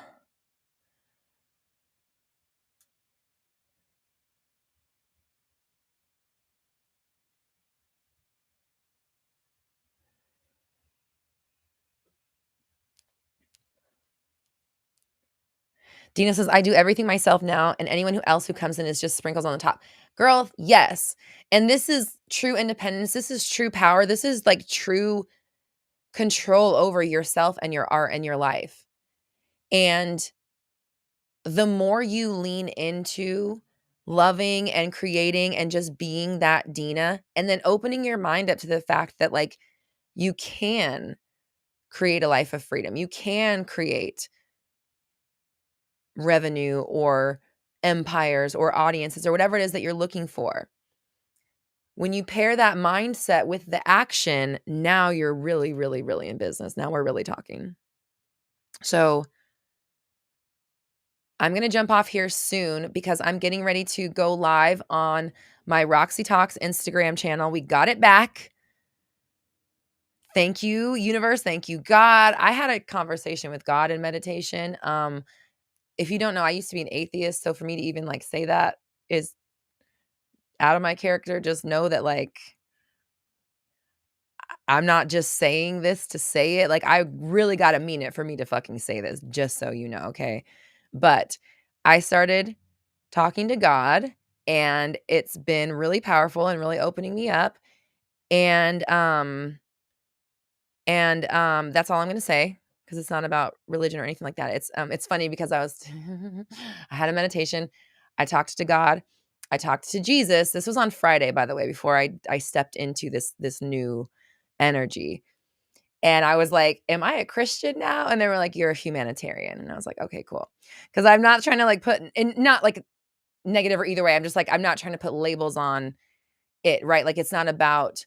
Dina says, I do everything myself now, and anyone else who comes in is just sprinkles on the top. Girl, yes. And this is true independence. This is true power. This is like true control over yourself and your art and your life. And the more you lean into loving and creating and just being that Dina, and then opening your mind up to the fact that like you can create a life of freedom. You can create revenue or empires or audiences or whatever it is that you're looking for. When you pair that mindset with the action, now you're really, really, really in business. Now we're really talking. So I'm going to jump off here soon because I'm getting ready to go live on my Roxy Talks Instagram channel. We got it back. Thank you, universe. Thank you, God. I had a conversation with God in meditation. If you don't know, I used to be an atheist. So for me to even like say that is out of my character. Just know that like I'm not just saying this to say it. Like I really got to mean it for me to fucking say this, just so you know, okay? But I started talking to God and it's been really powerful and really opening me up. And that's all I'm going to say because it's not about religion or anything like that. It's funny because I had a meditation. I talked to God. I talked to Jesus. This was on Friday, by the way, before I stepped into this new energy. And I was like, am I a Christian now? And they were like, you're a humanitarian. And I was like, okay, cool. Because I'm not trying to like put in, not like negative or either way. I'm just like, I'm not trying to put labels on it, right? Like it's not about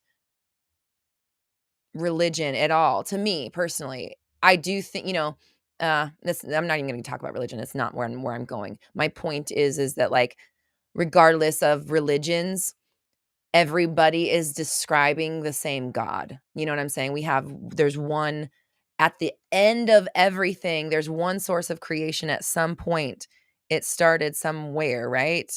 religion at all to me personally. I do think, this, I'm not even going to talk about religion. It's not where I'm going. My point is that like, regardless of religions, everybody is describing the same God. You know what I'm saying? There's one at the end of everything. There's one source of creation at some point. It started somewhere, right?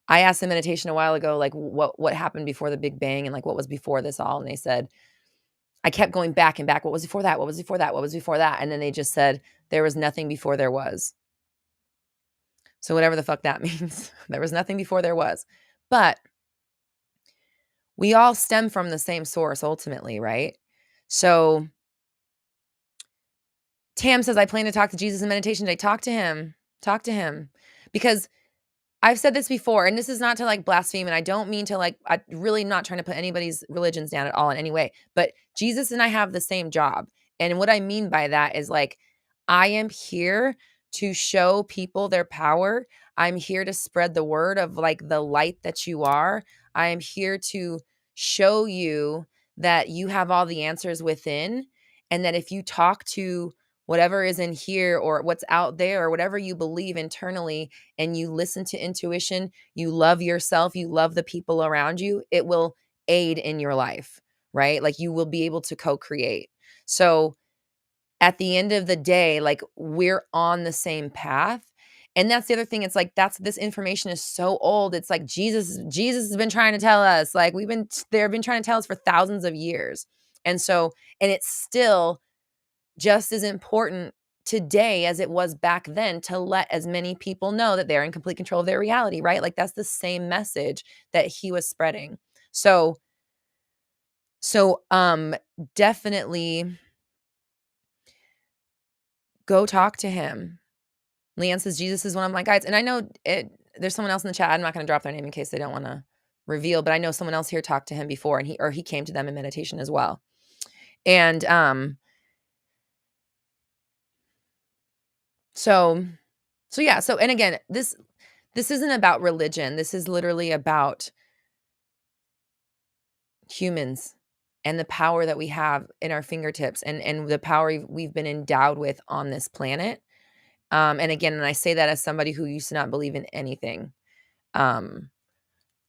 I asked the meditation a while ago, like what happened before the Big Bang and like what was before this all. And they said, I kept going back and back. What was before that? What was before that? What was before that? And then they just said, there was nothing before there was. So whatever the fuck that means, there was nothing before there was. But we all stem from the same source ultimately, right? So Tam says, I plan to talk to Jesus in meditation today. Talk to him. Talk to him. Because I've said this before, and this is not to like blaspheme, and I don't mean to like, I really not trying to put anybody's religions down at all in any way, but Jesus and I have the same job. And what I mean by that is like, I am here to show people their power. I'm here to spread the word of like the light that you are. I am here to show you that you have all the answers within, and that if you talk to whatever is in here or what's out there or whatever you believe internally, and you listen to intuition, you love yourself, you love the people around you, it will aid in your life, right? Like you will be able to co-create. So at the end of the day, like we're on the same path. And that's the other thing. It's like this information is so old. It's like Jesus has been trying to tell us. Like they've been trying to tell us for thousands of years. And so, and it's still just as important today as it was back then to let as many people know that they're in complete control of their reality, right? Like that's the same message that he was spreading. So definitely go talk to him. Leanne says Jesus is one of my guides. And I know there's someone else in the chat. I'm not going to drop their name in case they don't want to reveal, but I know someone else here talked to him before, and he came to them in meditation as well. And so yeah. So, and again, this isn't about religion. This is literally about humans and the power that we have in our fingertips, and the power we've been endowed with on this planet. And again, and I say that as somebody who used to not believe in anything. I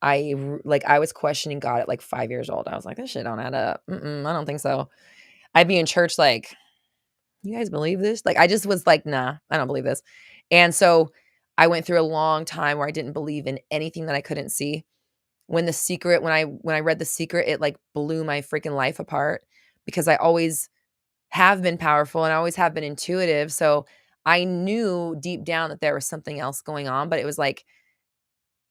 was questioning God at like 5 years old. I was like, this shit don't add up. I don't think so. I'd be in church like, you guys believe this? Like, I just was like, nah, I don't believe this. And so I went through a long time where I didn't believe in anything that I couldn't see. When I read The Secret, it like blew my freaking life apart, because I always have been powerful and I always have been intuitive. So I knew deep down that there was something else going on, but it was like,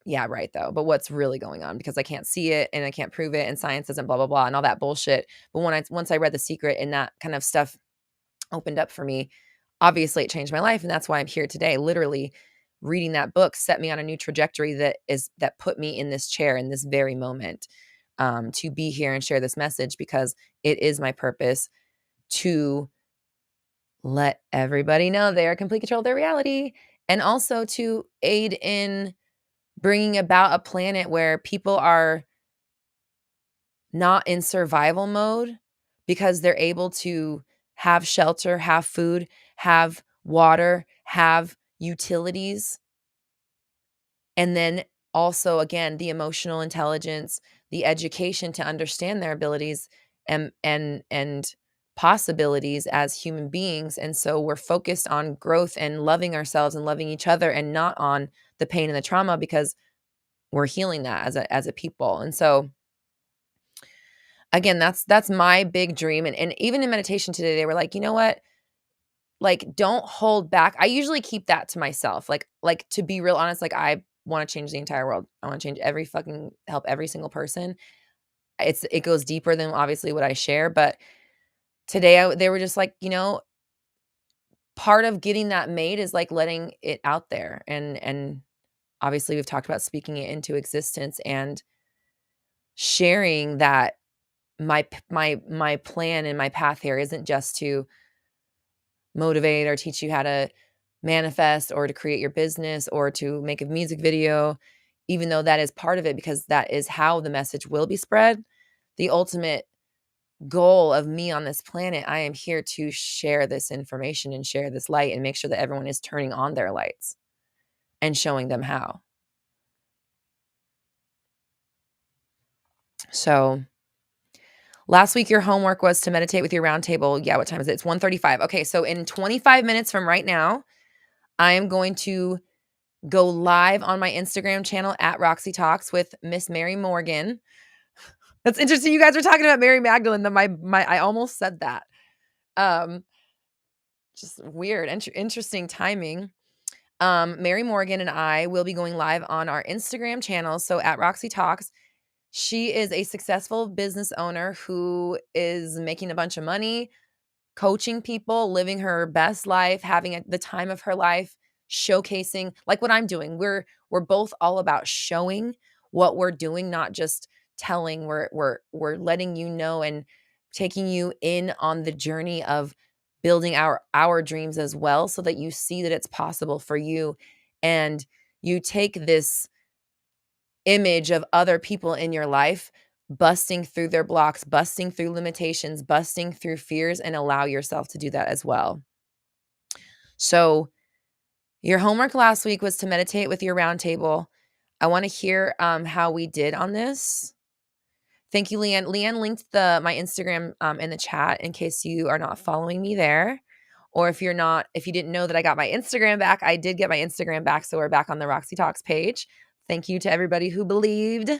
yeah, right though. But what's really going on? Because I can't see it and I can't prove it, and science doesn't blah, blah, blah, and all that bullshit. But once I read The Secret and that kind of stuff opened up for me, obviously it changed my life. And that's why I'm here today. Literally reading that book set me on a new trajectory that put me in this chair in this very moment, to be here and share this message, because it is my purpose to let everybody know they are in complete control of their reality, and also to aid in bringing about a planet where people are not in survival mode, because they're able to have shelter, have food, have water, have utilities. And then also, again, the emotional intelligence, the education to understand their abilities and possibilities as human beings. And so we're focused on growth and loving ourselves and loving each other, and not on the pain and the trauma, because we're healing that as a people. And so again, that's my big dream. And even in meditation today, they were like, you know what? Like, don't hold back. I usually keep that to myself. Like to be real honest, like I want to change the entire world. I want to change help every single person. It goes deeper than obviously what I share. But today they were just like, part of getting that made is like letting it out there. And obviously we've talked about speaking it into existence and sharing that my plan and my path here isn't just to motivate or teach you how to manifest or to create your business or to make a music video, even though that is part of it, because that is how the message will be spread. The ultimate goal of me on this planet, I am here to share this information and share this light and make sure that everyone is turning on their lights and showing them how. So last week, your homework was to meditate with your round table. Yeah, what time is it? It's 1:35. Okay, so in 25 minutes from right now, I am going to go live on my Instagram channel at Roxy Talks with Miss Mary Morgan. That's interesting. You guys were talking about Mary Magdalene. I almost said that. Just weird, interesting timing. Mary Morgan and I will be going live on our Instagram channel. So at Roxy Talks, she is a successful business owner who is making a bunch of money, coaching people, living her best life, having the time of her life, showcasing, like what I'm doing. We're both all about showing what we're doing, not just telling. We're letting you know and taking you in on the journey of building our dreams as well, so that you see that it's possible for you, and you take this image of other people in your life busting through their blocks, busting through limitations, busting through fears, and allow yourself to do that as well. So, your homework last week was to meditate with your roundtable. I want to hear how we did on this. Thank you, Leanne. Leanne linked my Instagram in the chat in case you are not following me there. Or if you didn't know that I got my Instagram back, I did get my Instagram back. So we're back on the Roxy Talks page. Thank you to everybody who believed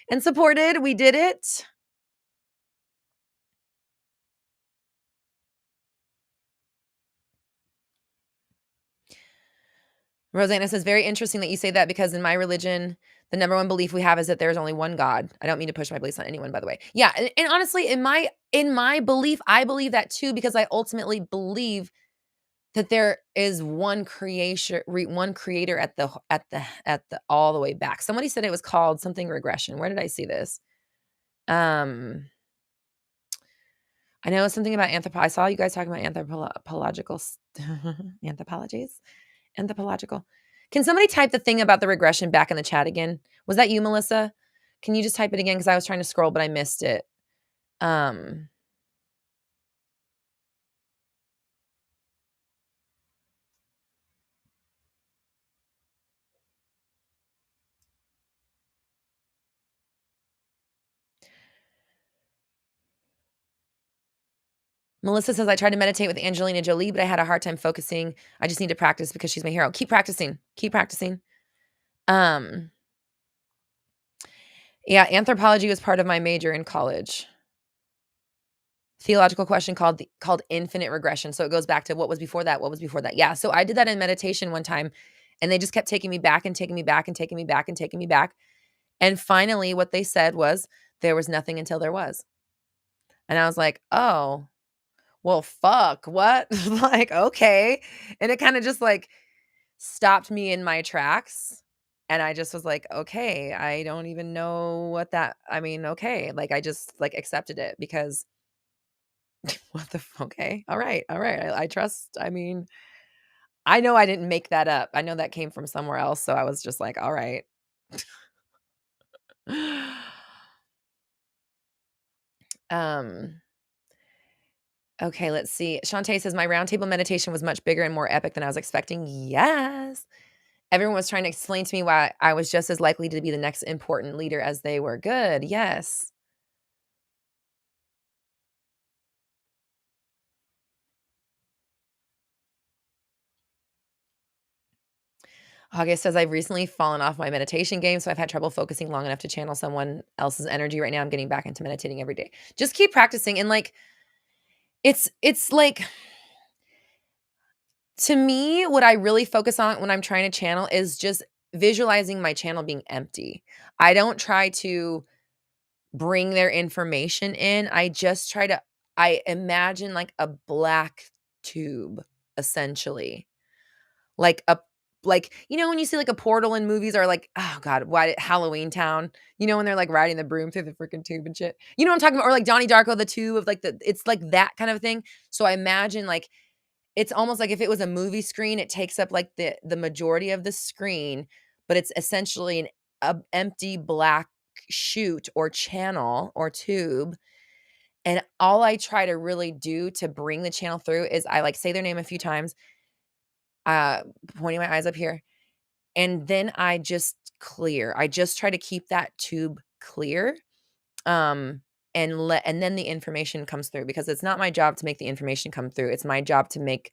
and supported. We did it. Rosanna says, very interesting that you say that, because in my religion, the number one belief we have is that there's only one God. I don't mean to push my beliefs on anyone, by the way. Yeah, and honestly, in my belief, I believe that too, because I ultimately believe that there is one creator at the all the way back. Somebody said it was called something regression. Where did I see this? I know something about I saw you guys talking about anthropological anthropologies. Anthropological. Can somebody type the thing about the regression back in the chat again? Was that you, Melissa? Can you just type it again? Because I was trying to scroll, but I missed it. Melissa says, I tried to meditate with Angelina Jolie, but I had a hard time focusing. I just need to practice because she's my hero. Keep practicing. Keep practicing. Yeah, anthropology was part of my major in college. Theological question called infinite regression. So it goes back to what was before that, what was before that. Yeah, so I did that in meditation one time, and they just kept taking me back and taking me back and taking me back and taking me back. And finally, what they said was, there was nothing until there was. And I was like, oh, well, fuck, what? Like, okay. And it kind of just like stopped me in my tracks. And I just was like, okay, I don't even know what that, I mean, okay. Like, I just like accepted it because what the, okay. All right. All right. I trust, I mean, I know I didn't make that up. I know that came from somewhere else. So I was just like, all right. Okay, let's see. Shantae says, my roundtable meditation was much bigger and more epic than I was expecting. Yes. Everyone was trying to explain to me why I was just as likely to be the next important leader as they were. Good. Yes. August says, I've recently fallen off my meditation game, so I've had trouble focusing long enough to channel someone else's energy. Right now, I'm getting back into meditating every day. Just keep practicing. And like, it's like, to me, what I really focus on when I'm trying to channel is just visualizing my channel being empty. I don't try to bring their information in. I imagine like a black tube, essentially. Like when you see like a portal in movies, or like, oh God, why Halloween Town, when they're like riding the broom through the freaking tube and shit. You know what I'm talking about? Or like Donnie Darko, the tube of like it's like that kind of thing. So I imagine like it's almost like if it was a movie screen, it takes up like the majority of the screen, but it's essentially an empty black chute or channel or tube. And all I try to really do to bring the channel through is I like say their name a few times, pointing my eyes up here, and then I just clear. I just try to keep that tube clear. And then the information comes through, because it's not my job to make the information come through. It's my job to make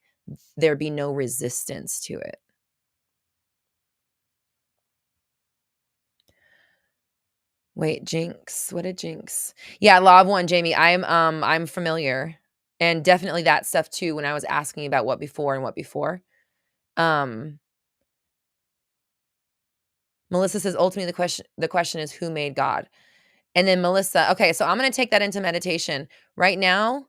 there be no resistance to it. Wait, Jinx. What did Jinx? Yeah, Law of One, Jamie. I'm familiar. And definitely that stuff too, when I was asking about what before and what before. Melissa says, ultimately the question is, who made God? And then Melissa, okay, so I'm going to take that into meditation. Right now,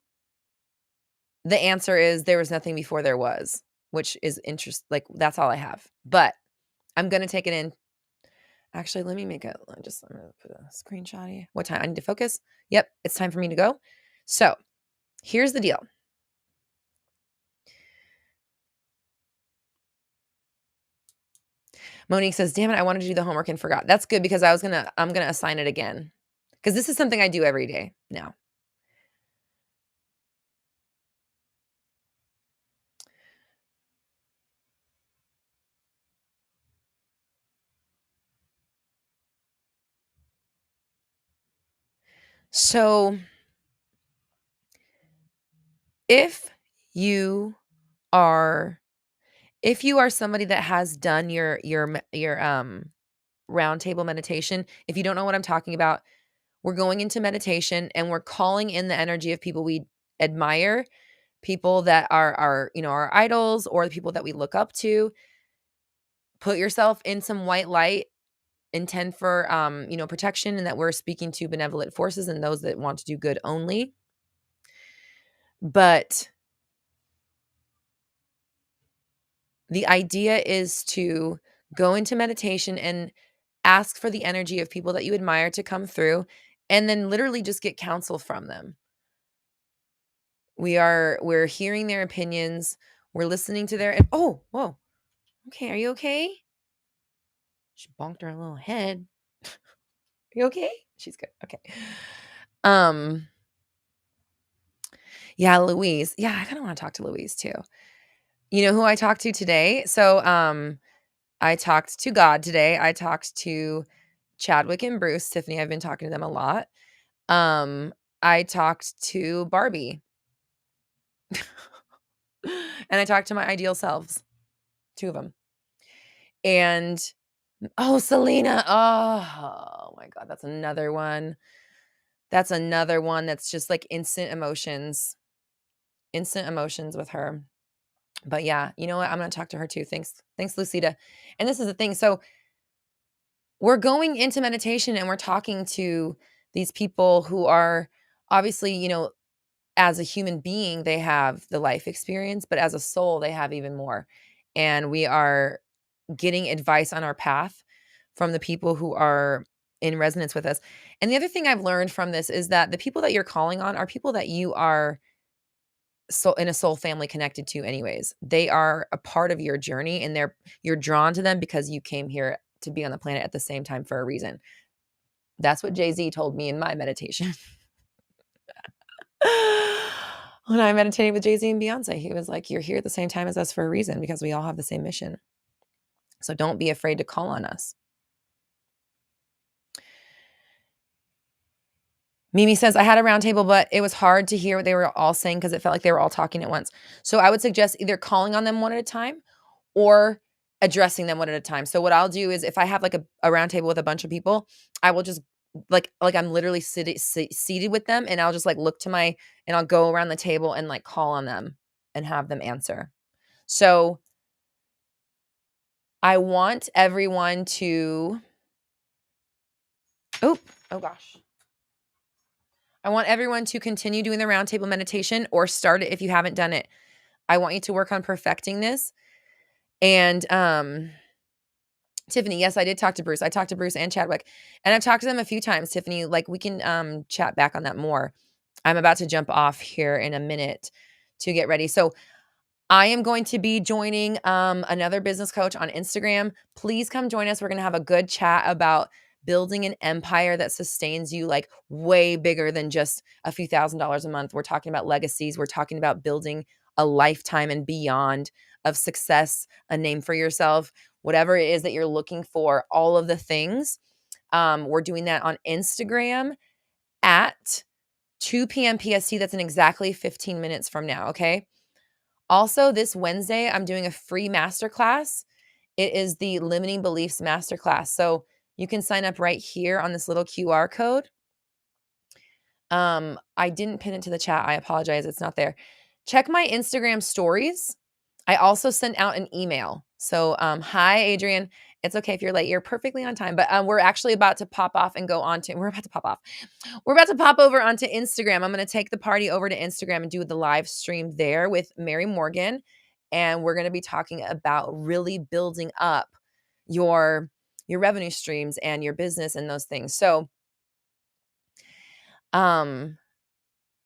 the answer is there was nothing before there was. which is like that's all I have. But I'm going to take it in. Actually, let me I'm going to put a screenshot here. What time? I need to focus. Yep, it's time for me to go. So here's the deal. Monique says, damn it, I wanted to do the homework and forgot. That's good because I'm going to assign it again. Because this is something I do every day now. So if you are somebody that has done your roundtable meditation, if you don't know what I'm talking about, we're going into meditation and we're calling in the energy of people we admire, people that are our idols, or the people that we look up to. Put yourself in some white light, intend for protection, and that we're speaking to benevolent forces and those that want to do good only. But the idea is to go into meditation and ask for the energy of people that you admire to come through, and then literally just get counsel from them. We're hearing their opinions. We're listening to their, oh, whoa. Okay, are you okay? She bonked her little head. You okay? She's good. Okay. Yeah, Louise. Yeah, I kind of want to talk to Louise too. You know who I talked to today? So, I talked to God today. I talked to Chadwick and Bruce. Tiffany, I've been talking to them a lot. I talked to Barbie. And I talked to my ideal selves. 2 of them. And Selena. Oh my God, that's another one. That's another one that's just like instant emotions with her. But yeah, you know what? I'm going to talk to her too. Thanks, Lucida. And this is the thing. So we're going into meditation and we're talking to these people who are obviously, as a human being, they have the life experience, but as a soul, they have even more. And we are getting advice on our path from the people who are in resonance with us. And the other thing I've learned from this is that the people that you're calling on are people that you are in a soul family connected to anyways. They are a part of your journey, and you're drawn to them because you came here to be on the planet at the same time for a reason. That's what Jay-Z told me in my meditation. When I meditated with Jay-Z and Beyonce, he was like, you're here at the same time as us for a reason, because we all have the same mission. So don't be afraid to call on us. Mimi says, I had a roundtable, but it was hard to hear what they were all saying because it felt like they were all talking at once. So I would suggest either calling on them one at a time or addressing them one at a time. So what I'll do is, if I have like a roundtable with a bunch of people, I will just like I'm literally seated with them, and I'll just like look to and I'll go around the table and like call on them and have them answer. So I want everyone to, oh gosh. I want everyone to continue doing the roundtable meditation, or start it if you haven't done it. I want you to work on perfecting this. And Tiffany, yes, I did talk to Bruce. I talked to Bruce and Chadwick, and I've talked to them a few times. Tiffany, like we can chat back on that more. I'm about to jump off here in a minute to get ready. So I am going to be joining another business coach on Instagram. Please come join us. We're going to have a good chat about building an empire that sustains you, like way bigger than just a few $1,000s a month. We're talking about legacies. We're talking about building a lifetime and beyond of success, a name for yourself, whatever it is that you're looking for, all of the things. We're doing that on Instagram at 2 p.m. PST. That's in exactly 15 minutes from now. Okay. Also, this Wednesday, I'm doing a free masterclass. It is the Limiting Beliefs Masterclass. So you can sign up right here on this little QR code. I didn't pin it to the chat. I apologize. It's not there. Check my Instagram stories. I also sent out an email. So, hi, Adrian. It's okay if you're late. You're perfectly on time. But we're actually about to pop off and we're about to pop off. We're about to pop over onto Instagram. I'm going to take the party over to Instagram and do the live stream there with Mary Morgan. and we're going to be talking about really building up your revenue streams and your business and those things. So,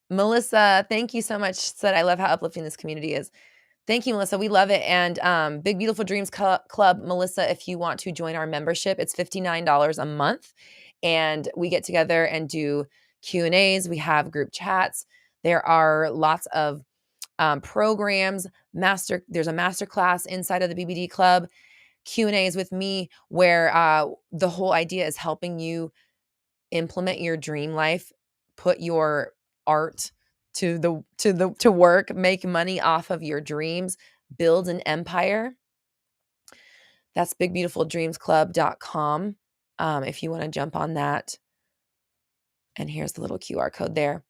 Melissa, thank you so much. Said, I love how uplifting this community is. Thank you, Melissa. We love it. And Big Beautiful Dreams Club, Melissa, if you want to join our membership, it's $59 a month. And we get together and do Q&As. We have group chats. There are lots of programs. There's a master class inside of the BBD Club. Q&As with me where the whole idea is helping you implement your dream life, put your art to work, make money off of your dreams, build an empire. That's bigbeautiful.dreamsclub.com if you want to jump on that. And here's the little QR code there.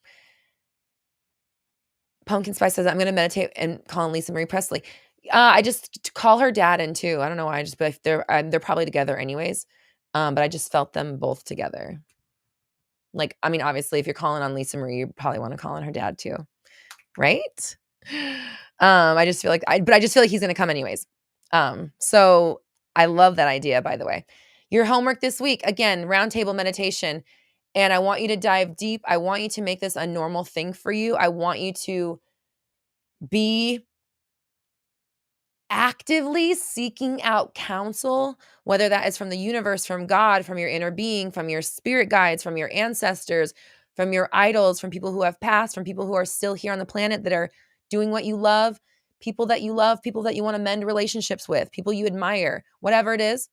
Pumpkin Spice says, I'm going to meditate and call in Lisa Marie Presley. I just call her dad in too. I don't know why. But they're probably together anyways. But I just felt them both together. Like, I mean, obviously, if you're calling on Lisa Marie, you probably want to call on her dad too, right? I just feel like he's going to come anyways. So I love that idea, by the way. Your homework this week, again, roundtable meditation. And I want you to dive deep. I want you to make this a normal thing for you. I want you to be actively seeking out counsel, whether that is from the universe, from God, from your inner being, from your spirit guides, from your ancestors, from your idols, from people who have passed, from people who are still here on the planet that are doing what you love, people that you love, people that you want to mend relationships with, people you admire, whatever it is.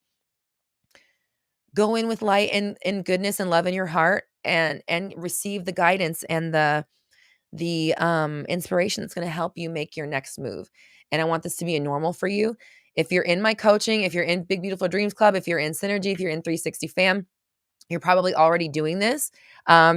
Go in with light and goodness and love in your heart and receive the guidance and the inspiration that's going to help you make your next move. And I want this to be a normal for you. If you're in my coaching, if you're in Big Beautiful Dreams Club, if you're in Synergy, if you're in 360 Fam, you're probably already doing this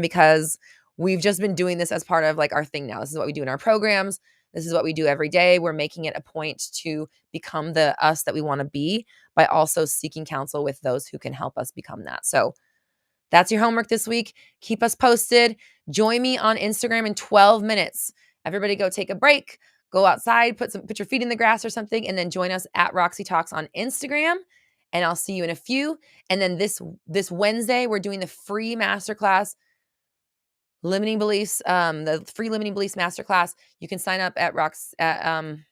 because we've just been doing this as part of like our thing now. This is what we do in our programs. This is what we do every day. We're making it a point to become the us that we want to be by also seeking counsel with those who can help us become that. So that's your homework this week. Keep us posted. Join me on Instagram in 12 minutes. Everybody go take a break, go outside, put your feet in the grass or something, and then join us at Roxy Talks on Instagram. And I'll see you in a few. And then this Wednesday, we're doing the free masterclass, Limiting Beliefs, the free Limiting Beliefs masterclass. You can sign up at Leanne,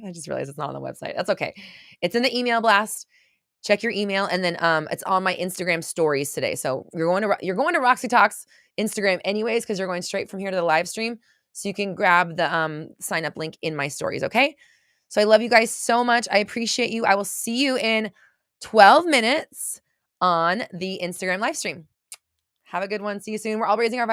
I just realized it's not on the website. That's okay. It's in the email blast. Check your email, and then it's on my Instagram stories today. So you're going to Roxy Talks Instagram anyways because you're going straight from here to the live stream. So you can grab the sign up link in my stories. Okay. So I love you guys so much. I appreciate you. I will see you in 12 minutes on the Instagram live stream. Have a good one. See you soon. We're all raising our